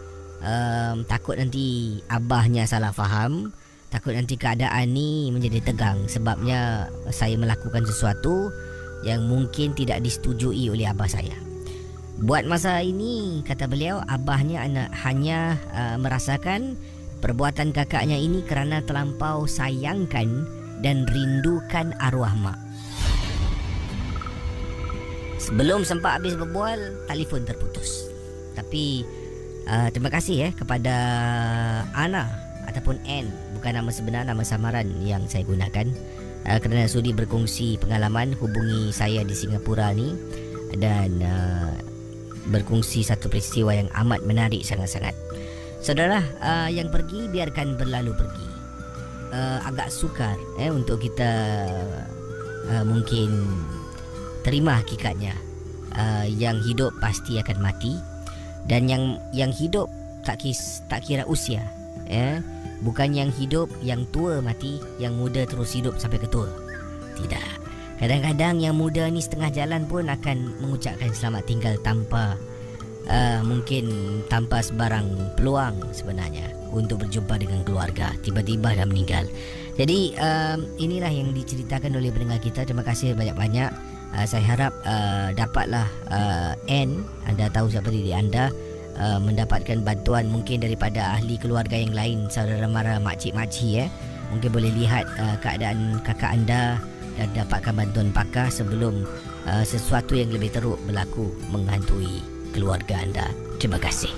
Takut nanti abahnya salah faham, takut nanti keadaan ni menjadi tegang sebabnya saya melakukan sesuatu yang mungkin tidak disetujui oleh abah saya. Buat masa ini, kata beliau, abahnya hanya merasakan perbuatan kakaknya ini kerana terlampau sayangkan dan rindukan arwah mak. Sebelum sempat habis berbual, telefon terputus. Tapi terima kasih kepada Ana ataupun N, bukan nama sebenar, nama samaran yang saya gunakan, kerana sudi berkongsi pengalaman hubungi saya di Singapura ni dan berkongsi satu peristiwa yang amat menarik sangat-sangat. Saudara, yang pergi biarkan berlalu pergi. Agak sukar untuk kita mungkin terima hakikatnya. Yang hidup pasti akan mati, dan yang hidup tak kira usia. Bukan yang hidup yang tua mati, yang muda terus hidup sampai ketua. Tidak. Kadang-kadang yang muda ni setengah jalan pun akan mengucapkan selamat tinggal tanpa mungkin tanpa sebarang peluang sebenarnya untuk berjumpa dengan keluarga. Tiba-tiba dah meninggal. Jadi inilah yang diceritakan oleh pendengar kita. Terima kasih banyak-banyak. Saya harap dapatlah N, anda tahu siapa diri anda, mendapatkan bantuan mungkin daripada ahli keluarga yang lain, saudara mara, makcik-makcik. Mungkin boleh lihat keadaan kakak anda dan dapatkan bantuan pakar sebelum sesuatu yang lebih teruk berlaku menghantui keluarga anda. Terima kasih.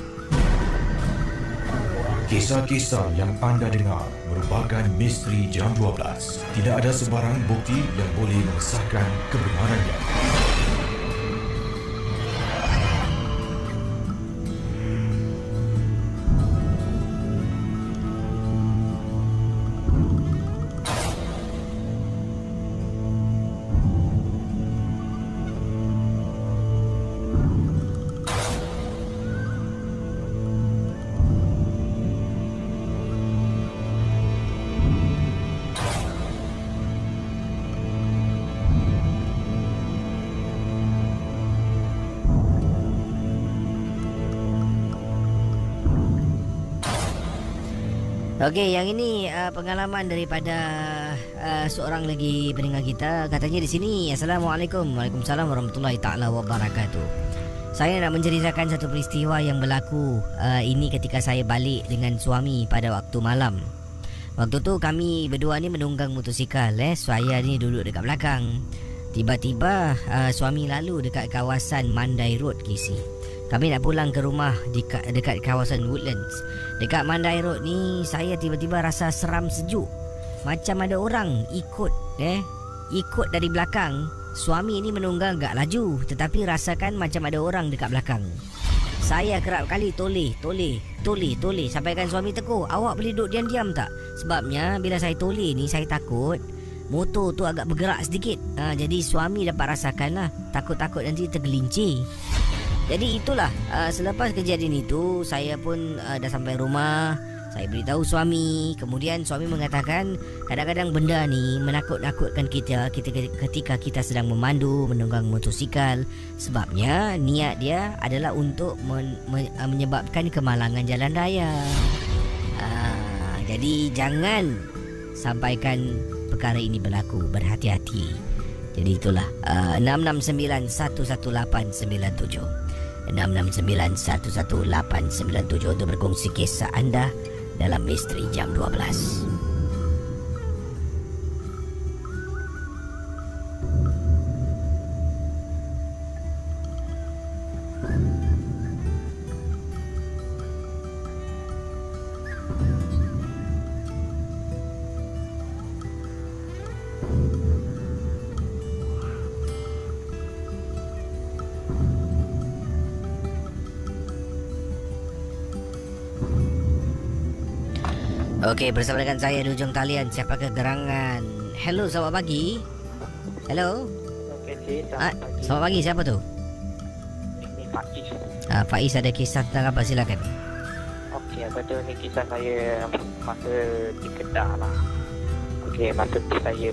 Kisah-kisah yang anda dengar merupakan misteri jam 12. Tidak ada sebarang bukti yang boleh mengesahkan kebenarannya. Okey, yang ini pengalaman daripada seorang lagi pendengar kita. Katanya di sini, Assalamualaikum. Waalaikumsalam warahmatullahi taala wabarakatuh. Saya nak menceritakan satu peristiwa yang berlaku ini ketika saya balik dengan suami pada waktu malam. Waktu tu kami berdua ni menunggang motosikal. Saya ni duduk dekat belakang. Tiba-tiba suami lalu dekat kawasan Mandai Road, Kisi. Kami nak pulang ke rumah dekat kawasan Woodlands. Dekat Mandai Road ni, saya tiba-tiba rasa seram sejuk. Macam ada orang ikut ikut dari belakang. Suami ni menunggang agak laju, tetapi rasakan macam ada orang dekat belakang. Saya kerap kali toleh. Sampaikan suami tegur, awak boleh duduk diam-diam tak? Sebabnya bila saya toleh ni, saya takut motor tu agak bergerak sedikit. Jadi suami dapat rasakan lah. Takut-takut nanti tergelincir. Jadi itulah, selepas kejadian itu, saya pun dah sampai rumah. Saya beritahu suami. Kemudian suami mengatakan kadang-kadang benda ni menakut-nakutkan kita ketika kita sedang memandu, menunggang motosikal. Sebabnya niat dia adalah untuk menyebabkan kemalangan jalan raya. Jadi jangan sampaikan perkara ini berlaku. Berhati-hati. Jadi itulah 669-11897 669-11897 untuk berkongsi kisah anda dalam Misteri Jam 12. Okey, bersama dengan saya di ujung talian, siapa ke gerangan? Hello, selamat pagi. Hello. Okey, selamat pagi. Selamat pagi, siapa tu? Ini Faiz. Faiz, ada kisah tentang apa? Silakan. Okey, betul ni kisah saya masa di Kedah lah. Okey, masa tu saya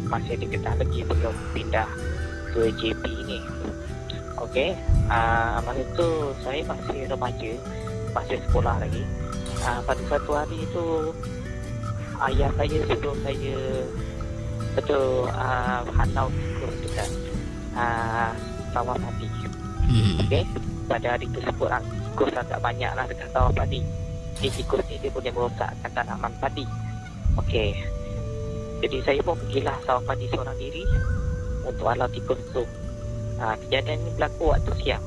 masih di Kedah lagi, belum pindah ke JB ni. Okey, masa tu saya masih remaja, masih sekolah lagi. Pada satu hari itu ayah saya suruh saya hanau tikus dekat sawah padi. Okey, pada hari tersebut tikus agak banyak lah dekat sawah padi. Tikus ni dia boleh merosakkan tanaman padi. Okey, jadi saya pun pergilah sawah padi seorang diri untuk halau tikus tu. Kejadian ni berlaku waktu siang.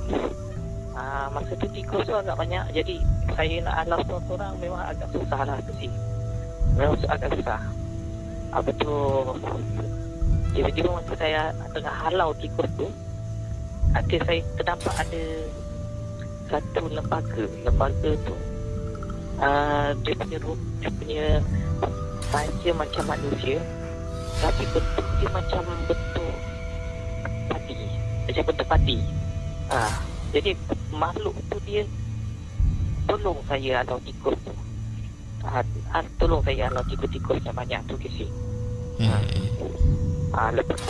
Masa tu tikus tu agak banyak, jadi saya nak halau seorang-seorang memang agak susah lah tu sih. Memang agak susah. Betul. Tiba-tiba masa saya tengah halau tikus tu, hati saya terdampak ada satu lembaga tu. Dia punya panca macam manusia, tapi bentuk dia macam bentuk padi. Macam bentuk padi. Jadi makhluk tu dia tolong saya halau tikus tu. Tolong saya halau tikus-tikus yang banyak tu kisi. Lepas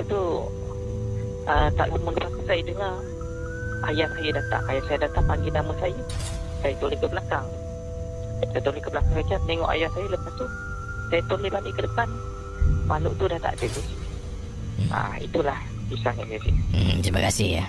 tu tak lama lepas tu saya dengar ayah saya datang panggil nama saya. Saya toleh ke belakang. Saya toleh ke belakang saja, tengok ayah saya. Lepas tu saya toleh balik ke depan, makhluk tu dah tak ada kisi. Itulah kisahnya kisi. Terima kasih ya.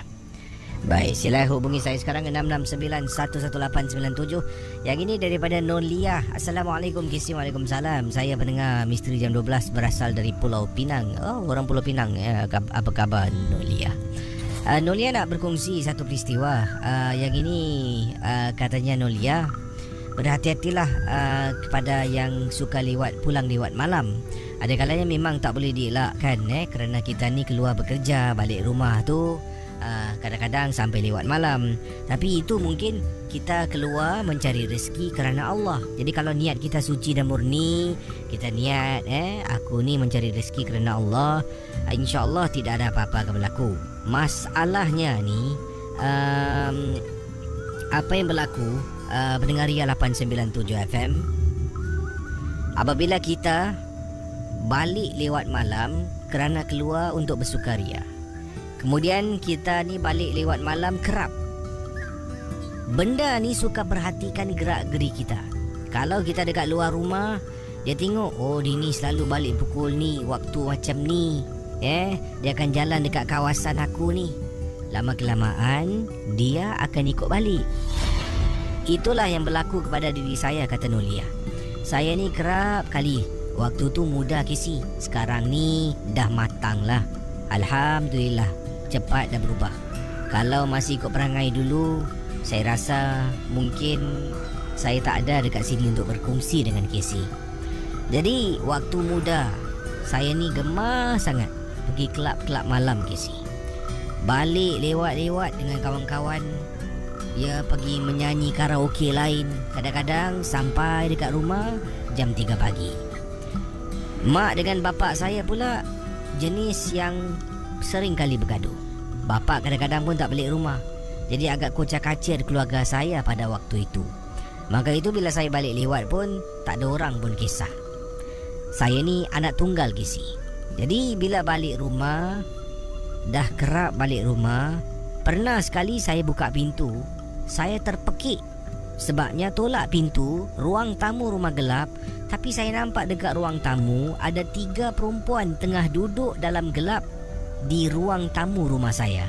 Baik, sila hubungi saya sekarang 669-11897. Yang ini daripada Nolia. Assalamualaikum Kisi. Waalaikumsalam. Saya pendengar Misteri Jam 12 berasal dari Pulau Pinang. Oh, orang Pulau Pinang ya. Apa khabar Nolia? Nolia nak berkongsi satu peristiwa. Yang ini katanya Nolia, berhati-hatilah kepada yang suka pulang lewat malam. Ada kalanya memang tak boleh dielakkan kerana kita ni keluar bekerja, balik rumah tu kadang-kadang sampai lewat malam. Tapi itu mungkin kita keluar mencari rezeki kerana Allah. Jadi kalau niat kita suci dan murni, kita niat aku ni mencari rezeki kerana Allah, insya-Allah tidak ada apa-apa akan berlaku. Masalahnya ni apa yang berlaku pendengar Ria 897 FM, apabila kita balik lewat malam kerana keluar untuk bersukaria, kemudian kita ni balik lewat malam kerap, benda ni suka perhatikan gerak-geri kita. Kalau kita dekat luar rumah, dia tengok, oh dia ni selalu balik pukul ni, waktu macam ni, dia akan jalan dekat kawasan aku ni. Lama-kelamaan dia akan ikut balik. Itulah yang berlaku kepada diri saya, kata Nolia. Saya ni kerap kali, waktu tu muda Kisi, sekarang ni dah matang lah, alhamdulillah, cepat dah berubah. Kalau masih ikut perangai dulu, saya rasa mungkin saya tak ada dekat sini untuk berkongsi dengan Casey. Jadi waktu muda saya ni gemar sangat pergi kelab-kelab malam Casey. Balik lewat-lewat dengan kawan-kawan. Ya, pergi menyanyi karaoke lain. Kadang-kadang sampai dekat rumah jam 3 pagi. Mak dengan bapa saya pula jenis yang sering kali bergaduh. Bapa kadang-kadang pun tak balik rumah. Jadi agak kocak-kacir keluarga saya pada waktu itu. Maka itu bila saya balik lewat pun tak ada orang pun kisah. Saya ni anak tunggal Casey. Jadi bila balik rumah, dah kerap balik rumah, pernah sekali saya buka pintu, saya terpekik. Sebabnya tolak pintu, ruang tamu rumah gelap, tapi saya nampak dekat ruang tamu ada 3 perempuan tengah duduk dalam gelap di ruang tamu rumah saya.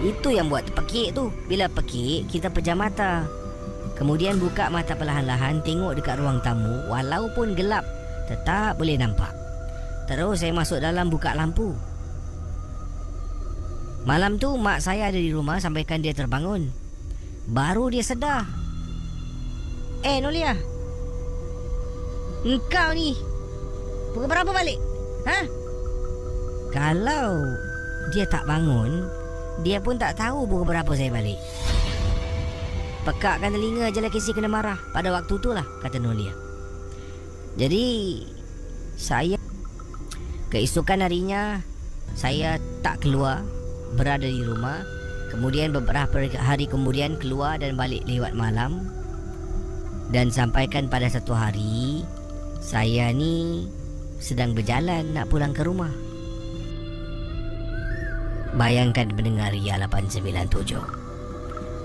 Itu yang buat terpekik tu. Bila pekik, kita pejam mata. Kemudian buka mata perlahan-lahan, tengok dekat ruang tamu. Walaupun gelap, tetap boleh nampak. Terus saya masuk dalam, buka lampu. Malam tu mak saya ada di rumah, sampaikan dia terbangun. Baru dia sedar. Nolia, engkau ni pukul berapa balik? Kalau dia tak bangun, dia pun tak tahu pukul berapa saya balik. Pekakkan telinga je lah Casey, kena marah. Pada waktu tu lah, kata Nolia. Jadi saya keesokan harinya saya tak keluar, berada di rumah. Kemudian beberapa hari kemudian keluar dan balik lewat malam. Dan sampaikan pada satu hari, saya ni sedang berjalan nak pulang ke rumah. Bayangkan pendengar Ria 897,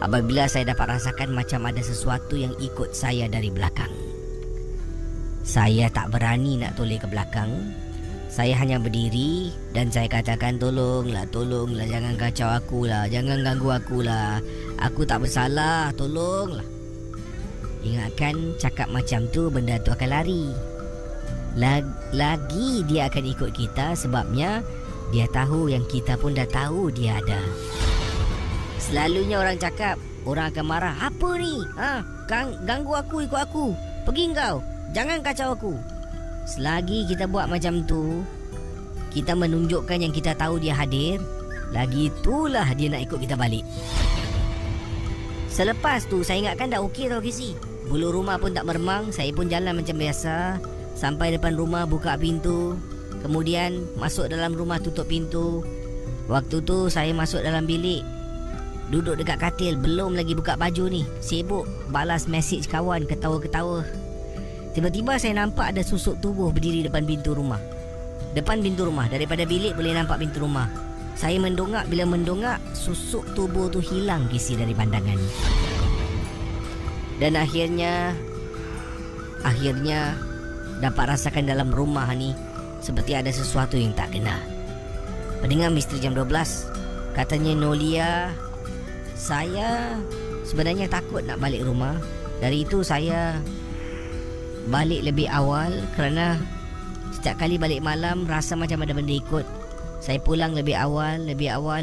apabila saya dapat rasakan macam ada sesuatu yang ikut saya dari belakang. Saya tak berani nak toleh ke belakang. Saya hanya berdiri dan saya katakan, tolonglah, jangan kacau akulah, jangan ganggu akulah. Aku tak bersalah, tolonglah. Ingatkan cakap macam tu, benda tu akan lari. Lagi dia akan ikut kita sebabnya dia tahu yang kita pun dah tahu dia ada. Selalunya orang cakap, orang akan marah. Apa ni? Ganggu aku, ikut aku. Pergi kau, jangan kacau aku. Selagi kita buat macam tu, kita menunjukkan yang kita tahu dia hadir, lagi itulah dia nak ikut kita balik. Selepas tu saya ingatkan dah okey tau Casey. Bulu rumah pun tak meremang. Saya pun jalan macam biasa. Sampai depan rumah, buka pintu. Kemudian masuk dalam rumah, tutup pintu. Waktu tu saya masuk dalam bilik, duduk dekat katil, belum lagi buka baju ni. Sibuk balas mesej kawan, ketawa-ketawa. Tiba-tiba saya nampak ada susuk tubuh berdiri depan pintu rumah. Depan pintu rumah. Daripada bilik boleh nampak pintu rumah. Saya mendongak. Bila mendongak, susuk tubuh tu hilang Casey dari pandangan. Dan akhirnya dapat rasakan dalam rumah ni seperti ada sesuatu yang tak kena. Pendengar Misteri Jam 12, katanya Nolia, saya sebenarnya takut nak balik rumah. Dari itu saya balik lebih awal kerana setiap kali balik malam rasa macam ada benda ikut. Saya pulang lebih awal.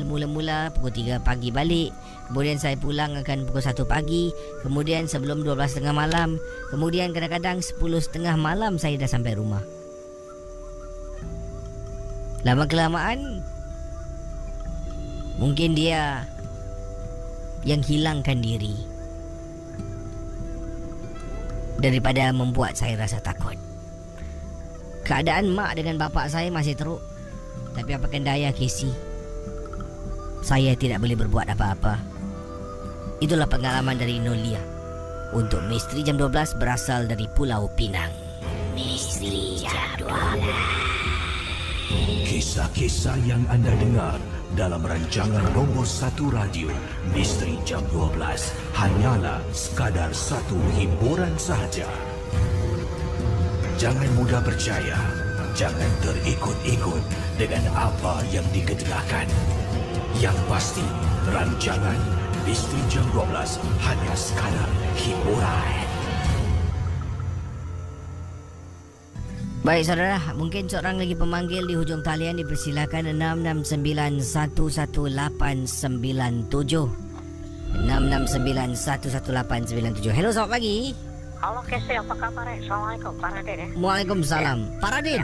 Mula-mula pukul 3 pagi balik. Kemudian saya pulang akan pukul 1 pagi. Kemudian sebelum 12.30 malam. Kemudian kadang-kadang 10.30 malam saya dah sampai rumah. Lama-kelamaan mungkin dia yang hilangkan diri daripada membuat saya rasa takut. Keadaan mak dengan bapa saya masih teruk. Tapi apakan daya Casey, saya tidak boleh berbuat apa-apa. Itulah pengalaman dari Nolia untuk Misteri Jam 12 berasal dari Pulau Pinang. Misteri Jam 12. Kisah-kisah yang anda dengar dalam rancangan nombor 1 radio Misteri Jam 12 hanyalah sekadar satu hiburan sahaja. Jangan mudah percaya, jangan terikut-ikut dengan apa yang dikedegakan. Yang pasti, rancangan Misteri Jam 12 hanya sekadar hiburan. Baik saudara, mungkin seorang lagi pemanggil di hujung talian, dipersilakan 6691187. 6691187. Hello, selamat pagi. Halo Kesi, apa kabar? Assalamualaikum Pak Radin. Waalaikumsalam. Pak Radin.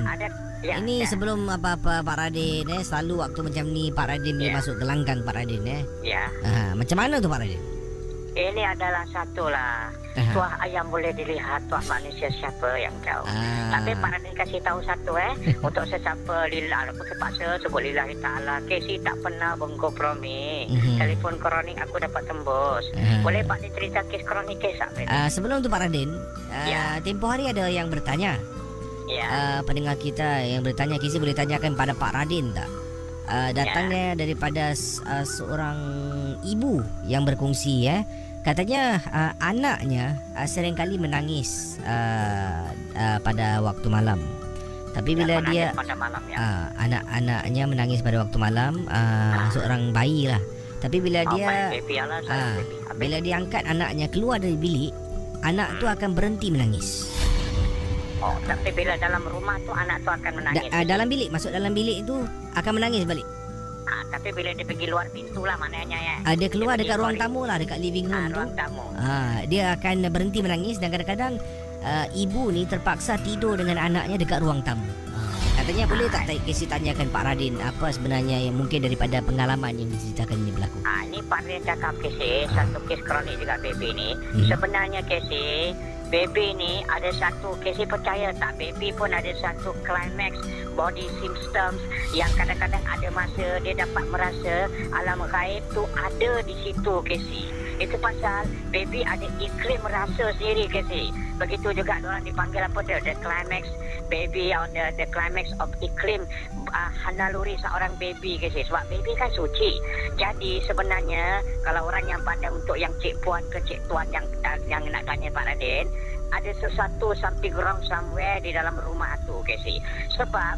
Ini sebelum apa-apa Pak Radin selalu waktu macam ni Pak Radin boleh masuk ke langgang Pak Radin Ya. Macam mana tu Pak Radin? Ini adalah satulah tuah ayam boleh dilihat tuah manusia siapa yang tahu. Tapi Pak Radin kasih tahu satu untuk sesiapa lillah terpaksa sebut lillahi ta'ala. Kesi tak pernah berkompromi. Telefon kronik aku dapat tembus. Boleh Pak Radin cerita kes kronik kes tak? Sebelum tu Pak Radin, tempoh hari ada yang bertanya. Pendengar kita yang bertanya, Kesi boleh tanyakan pada Pak Radin tak? Datangnya daripada seorang ibu yang berkongsi katanya anaknya seringkali menangis pada waktu malam. Tapi bila dia anak-anaknya menangis pada waktu malam, seorang bayi lah. Tapi bila bila dia angkat anaknya keluar dari bilik, anak tu akan berhenti menangis. Tapi bila dalam rumah tu anak tu akan menangis. Dalam bilik, masuk dalam bilik tu akan menangis balik. Tapi bila dia pergi luar pintu lah maknanya dia keluar dekat ruang tamu lah, dekat living room tu. Ruang tamu. Dia akan berhenti menangis dan kadang-kadang ibu ni terpaksa tidur dengan anaknya dekat ruang tamu. Katanya boleh tak Kesi tanyakan Pak Radin apa sebenarnya yang mungkin daripada pengalaman yang diceritakan ini berlaku? Ini Pak Radin cakap Kesi, satu kes kronik juga baby ni. Sebenarnya Kesi, baby ni ada satu, Kesi percaya tak, baby pun ada satu climax body symptoms yang kadang-kadang ada masa dia dapat merasa alam gaib tu ada di situ Kesi. Itu pasal baby ada iklim rasa sendiri Kesi. Begitu juga orang dipanggil apa tu, the climax baby on the climax of iklim naluri seorang baby Kesi. Sebab baby kan suci. Jadi sebenarnya kalau orang yang pandai untuk yang cik puan ke cik tuan yang nak tanya Pak Radin, ada sesuatu something wrong somewhere di dalam rumah tu Kesi. Sebab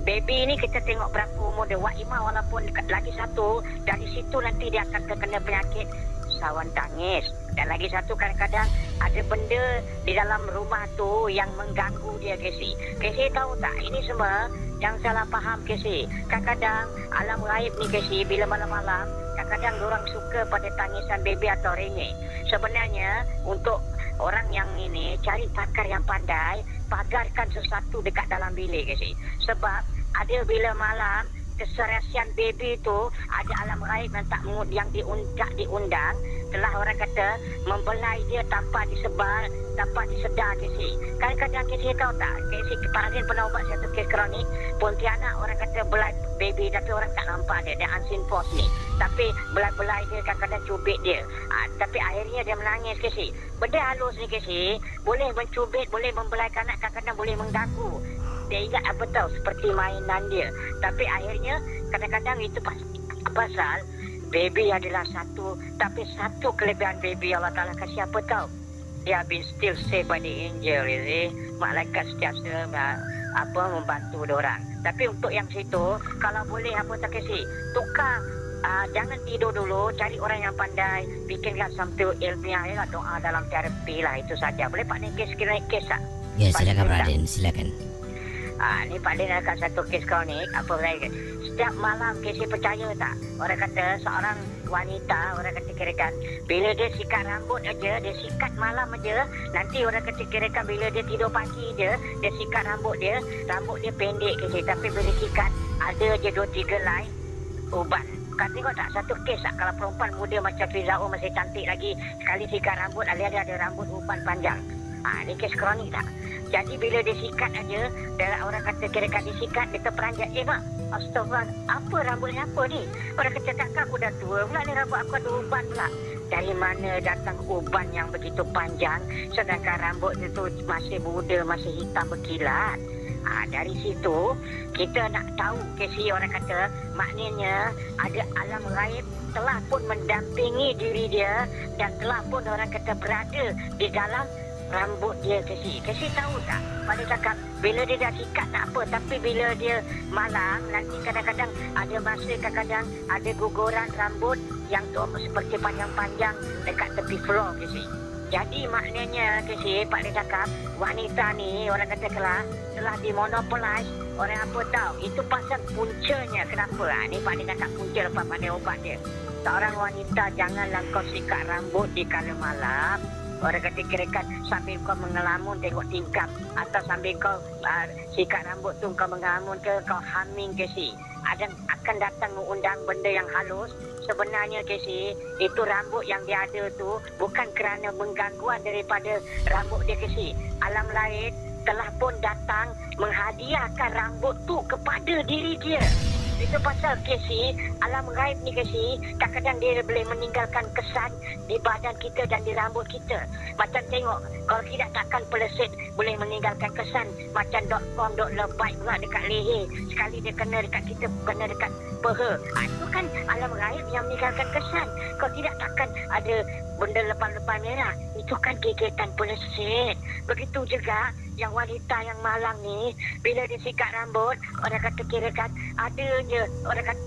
baby ni kita tengok berapa umur dia, Wa'imah walaupun lagi satu, dari situ nanti dia akan terkena penyakit sawan tangis. Dan lagi satu kadang-kadang ada benda di dalam rumah tu yang mengganggu dia Kesi. Kesi tahu tak, ini semua jangan salah faham Kesi. Kadang-kadang alam gaib ni Kesi, bila malam-malam kadang-kadang orang suka pada tangisan baby atau rengek. Sebenarnya untuk orang yang ini cari pakar yang pandai, pagarkan sesuatu dekat dalam bilik Kesi. Sebab ada bila malam keserasian baby tu ada alam gaib yang diundang telah orang kata membelai dia tanpa disebar, tanpa disedar Kesi. Kadang-kadang Kesi tahu tak, Kesi Pak Radin pernah buat satu kes kronik Pontianak, orang kata belai baby tapi orang tak nampak dia unseen force ni, tapi belai-belai dia kadang-kadang cubit dia. Tapi akhirnya dia menangis Kesi. Benda halus ni Kesi boleh mencubit, boleh membelai kanak, kadang-kadang boleh mengganggu. Dia ingat apa tahu seperti mainan dia. Tapi akhirnya kadang-kadang itu pasal baby adalah satu. Tapi satu kelebihan baby Allah Ta'ala kasih apa tahu, dia been still saved by the angel. Malaikat setiap membantu diorang. Tapi untuk yang situ kalau boleh apa tak kasih tukar, jangan tidur dulu, cari orang yang pandai, bikinkan something ilmiah doa dalam terapi lah, itu saja. Boleh Pak ni kes tak? Ya silakan Pak Radin, silakan. Ni Pak Radin akan satu kes kronik apa lagi. Setiap malam Kesi percaya tak, orang kata seorang wanita, orang kata kirakan bila dia sikat rambut aja, dia sikat malam aja, nanti orang kata kirakan bila dia tidur pagi dia sikat rambut dia pendek Kesi, tapi bila sikat ada je 2-3 line ubat. Kau tengok tak satu kes tak, kalau perempuan muda macam Fizaul masih cantik lagi, sekali sikat rambut alih-alih ada rambut uban panjang. Ni kes kronik tak. Jadi bila dia sikat aja, orang kata kira-kira dia sikat, dia terperanjat. Mak, astagfirullah, apa rambutnya apa ni? Orang kata takkan aku dah tua pula ni, rambut aku ada uban pula. Dari mana datang uban yang begitu panjang, sedangkan rambut itu masih muda, masih hitam berkilat. Dari situ kita nak tahu Kesi, orang kata maknanya ada alam gaib telah pun mendampingi diri dia dan telah pun orang kata berada di dalam rambut dia Kesi. Kesi tahu tak, pada cakap bila dia dah sikat tak apa, tapi bila dia malam nanti kadang-kadang ada masa kadang-kadang ada guguran rambut yang tu seperti panjang-panjang dekat tepi floor Kesi. Jadi maknanya Kesi, Pak dia cakap wanita ni orang kata telah dimonopolize. Orang apa tahu, itu pasal puncanya kenapa. Ni Pak dia cakap punca lepas pada ubat dia. Seorang wanita janganlah kau sikat rambut di kala malam. Orang kata kirakan sambil kau mengelamun tengok tingkap, atau sambil kau sikat rambut tu kau mengelamun ke, kau humming Casey, akan datang mengundang benda yang halus. Sebenarnya Casey, itu rambut yang dia ada tu bukan kerana menggangguan daripada rambut dia Casey. Alam lain telah pun datang menghadiahkan rambut tu kepada diri dia. Itu pasal Casey, alam gaib ni Casey, kadang-kadang dia boleh meninggalkan kesan di badan kita dan di rambut kita. Macam tengok, kalau tidak takkan peleset boleh meninggalkan kesan. Macam .com, .lebay pula dekat leher. Sekali dia kena dekat kita, kena dekat peha. Itu kan alam gaib yang meninggalkan kesan. Kalau tidak takkan ada benda lepas-lepas merah. Itu kan gigitan peleset. Begitu juga yang wanita yang malang ni, bila dia sikat rambut, orang kata kirakan ada je, orang kata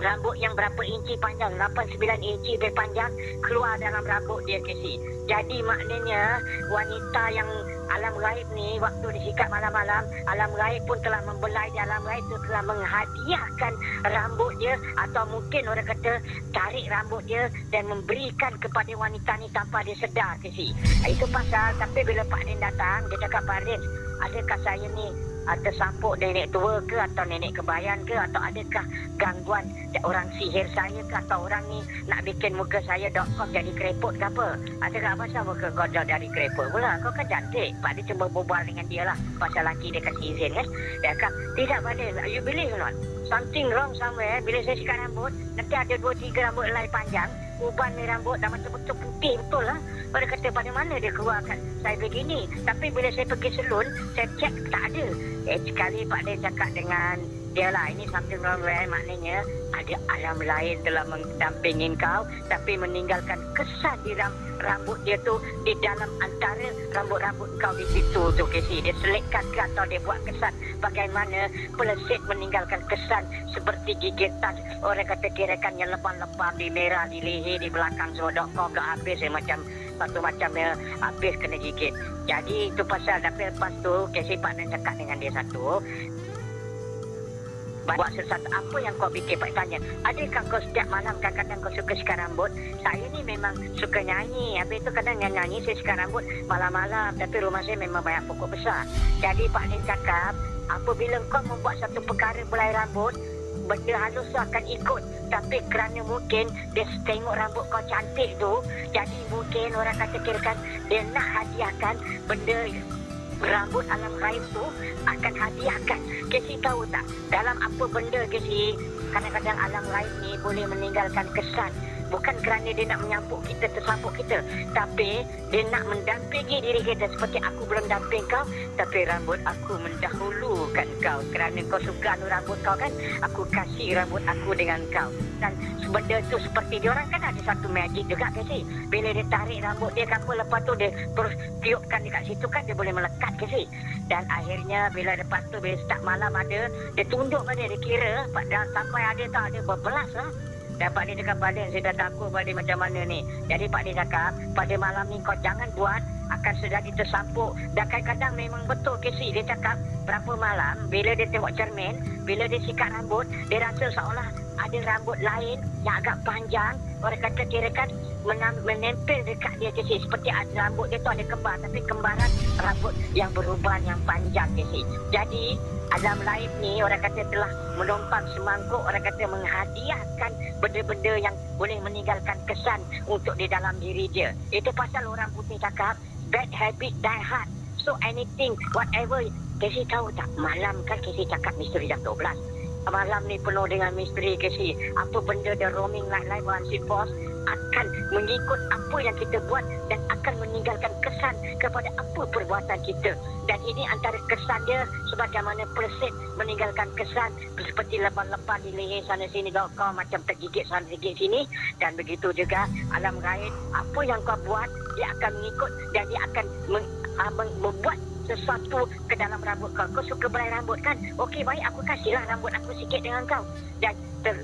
rambut yang berapa inci panjang, 8-9 inci lebih panjang keluar dalam rambut dia Casey. Jadi maknanya wanita yang alam gaib ni, waktu disikat malam-malam, alam gaib pun telah membelai, alam gaib tu telah menghadiahkan rambut dia, atau mungkin orang kata tarik rambut dia dan memberikan kepada wanita ni tanpa dia sedar Casey. Itu pasal, tapi bila Pak Din datang, dia cakap, Pak Din, adakah saya ni tersampuk nenek tua ke, atau nenek kebayan ke, atau adakah gangguan orang sihir saya ke, atau orang ni nak bikin muka saya .com jadi kerepot ke apa? Adakah pasal muka kau dari kerepot pula? Kau kan cantik. Pak dia cuma berbual dengan dia lah pasal laki dia kasih izin kan. Dia kata, tidak Pak Din, you believe or not? Something wrong somewhere. Bila saya sikat rambut, nanti ada 2-3 rambut helai panjang, uban ni rambut dah betul-betul putih betul lah. Pada kata pada mana dia keluarkan saya begini. Tapi bila saya pergi salon, saya cek tak ada. Sekali Pak Din cakap dengan dia lah, ini something wrong where, maknanya ada alam lain telah mendampingi kau, tapi meninggalkan kesan di rambut dia tu, di dalam antara rambut-rambut kau di situ tu Casey. Dia selitkan ke atau dia buat kesan bagaimana peleset meninggalkan kesan seperti gigitan orang kata kirakan yang lebam-lebam di merah, di leher, di belakang semua. Kau gak habis macam satu macamnya habis kena gigit. Jadi itu pasal. Tapi lepas tu Casey Pak Din cakap dengan dia satu, buat sesuatu apa yang kau fikir. Pak tanya, adakah kau setiap malam kadang-kadang kau suka sikat rambut? Saya ni memang suka nyanyi. Habis tu kadang nyanyi saya sikat rambut malam-malam, tapi rumah saya memang banyak pokok besar. Jadi Pak Din cakap, apabila kau membuat satu perkara belai rambut, benda halus tu akan ikut. Tapi kerana mungkin dia tengok rambut kau cantik tu, jadi mungkin orang kata kirakan dia nak hadiahkan benda rambut alam gaib tu, akan hadiahkan. Casey tahu tak, dalam apa benda Casey, kadang-kadang alam gaib ni boleh meninggalkan kesan. Bukan kerana dia nak menyampuk kita, tersampuk kita, tapi dia nak mendampingi diri kita. Seperti aku belum damping kau, tapi rambut aku mendahulukan kau. Kerana kau suka rambut kau kan, aku kasih rambut aku dengan kau. Dan benda tu seperti dia orang kan ada satu magic juga Casey. Bila dia tarik rambut dia apa, lepas tu dia terus tiupkan dekat situ kan, dia boleh melekat Casey. Dan akhirnya bila lepas tu, bila start malam ada, dia tunduk pada dia kira dan sampai ada tak ada berbelas lah. Dan Pak Din cakap, Pak Din, saya dah takut Pak Din macam mana ni. Jadi Pak Din cakap, pada malam ni kau jangan buat, akan sedang tersampuk. Dan kadang-kadang memang betul Casey. Dia cakap, berapa malam bila dia tengok cermin, bila dia sikat rambut, dia rasa seolah ada rambut lain yang agak panjang, orang kata kirakan menempel dekat dia Casey. Seperti rambut dia tu ada kembar, tapi kembaran rambut yang beruban yang panjang Casey. Jadi alam lain ni orang kata telah menumpang semangkuk, orang kata menghadiahkan benda-benda yang boleh meninggalkan kesan untuk di dalam diri dia. Itu pasal orang putih cakap, bad habit die hard. So anything, whatever. Casey tahu tak, malam kan Casey cakap misteri jam 12. Malam ni penuh dengan misteri Casey. Apa benda dia roaming like one seat boss akan mengikut apa yang kita buat dan akan meninggalkan kesan kepada apa perbuatan kita. Dan ini antara kesan dia sebagaimana peleset meninggalkan kesan seperti lepas-lepas di leher sana sini kau macam tergigit sana tergigit sini. Dan begitu juga alam gaib, apa yang kau buat dia akan mengikut dan dia akan membuat sesuatu ke dalam rambut kau. Kau suka belai rambut kan? Okey, baik, aku kasihlah rambut aku sikit dengan kau. Dan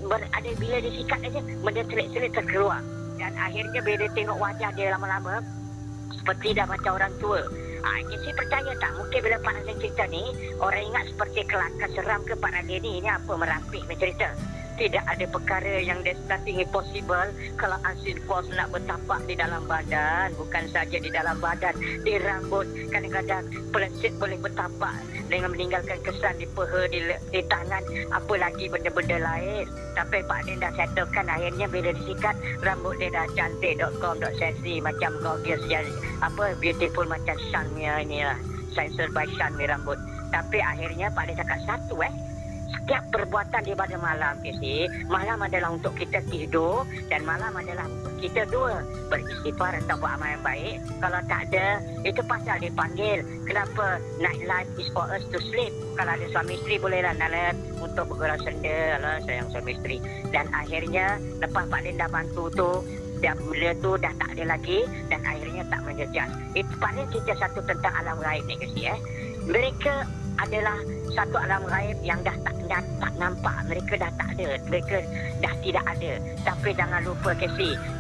ada bila dia sikat aja, benda selit-selit terkeluar. Dan akhirnya bila dia tengok wajah dia lama-lama seperti dah macam orang tua. Casey percaya tak, mungkin bila Pak Raden cerita ni, orang ingat seperti kelakar seram ke Pak Raden ni apa merapik cerita. Tidak ada perkara yang there's nothing impossible kalau unseen force nak bertapak di dalam badan. Bukan saja di dalam badan, di rambut. Kadang-kadang pelesit boleh bertapak dengan meninggalkan kesan di peha, di tangan, apa lagi benda-benda lain. Tapi Pak Din dah settlekan. Akhirnya bila disikat, rambut dia dah cantik.com.sg, macam gorgeous, beautiful macam Shanmia ni lah. Censored by Shanmia rambut. Tapi akhirnya Pak Din cakap satu setiap perbuatan di pada malam, malam adalah untuk kita tidur dan malam adalah untuk kita dua beristighfar atau buat amal yang baik. Kalau tak ada, itu pasal dipanggil. Kenapa night life is for us to sleep? Kalau ada suami isteri bolehlah nalar untuk bergurau senda, sayang suami isteri. Dan akhirnya lepas Pak Din dah bantu tu, benda tu dah tak ada lagi dan akhirnya tak menjejas. Itu paling cerita satu tentang alam gaib ni Mereka adalah satu alam gaib yang dah tak nampak. Mereka dah tak ada. Mereka dah tidak ada. Tapi jangan lupa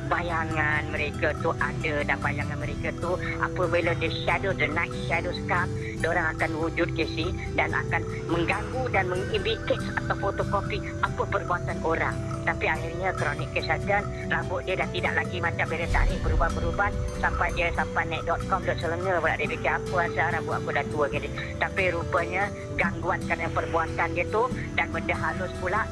bayangan mereka tu ada. Dan bayangan mereka tu apabila the night shadows come, diorang akan wujud dan akan mengganggu dan mengindicate atau fotokopi apa perbuatan orang. Tapi akhirnya kronik kesihatan, rambut dia dah tidak lagi macam bila tarik berubah-berubah sampai net.com.selenga pula dia fikir apa asal rambut aku dah tua Tapi rupanya gangguan kerana perbuatan dia tu dan benda halus pula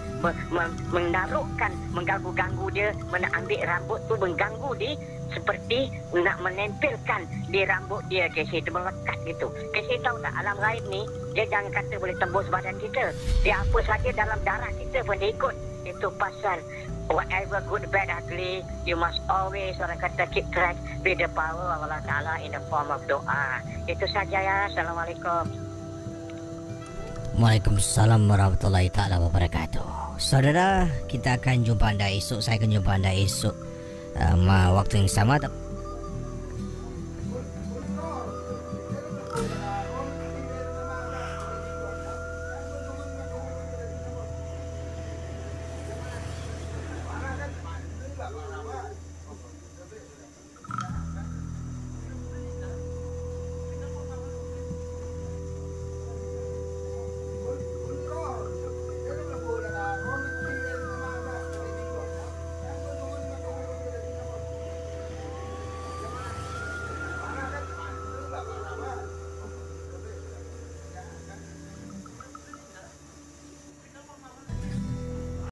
menaruhkan, mengganggu-ganggu dia, ambil rambut tu mengganggu dia seperti nak menempelkan di rambut dia dia melekat gitu. Tahu tak alam gaib ni dia jangan kata boleh tembus badan kita, dia apa saja dalam darah kita pun dia ikut. Itu pasal whatever good, bad, ugly, you must always, orang kata, keep track with the power of Allah Ta'ala in the form of doa. Itu saja ya. Assalamualaikum. Waalaikumsalam warahmatullahi ta'ala wabarakatuh. Saudara, kita akan jumpa anda esok. Saya akan jumpa anda esok waktu yang sama.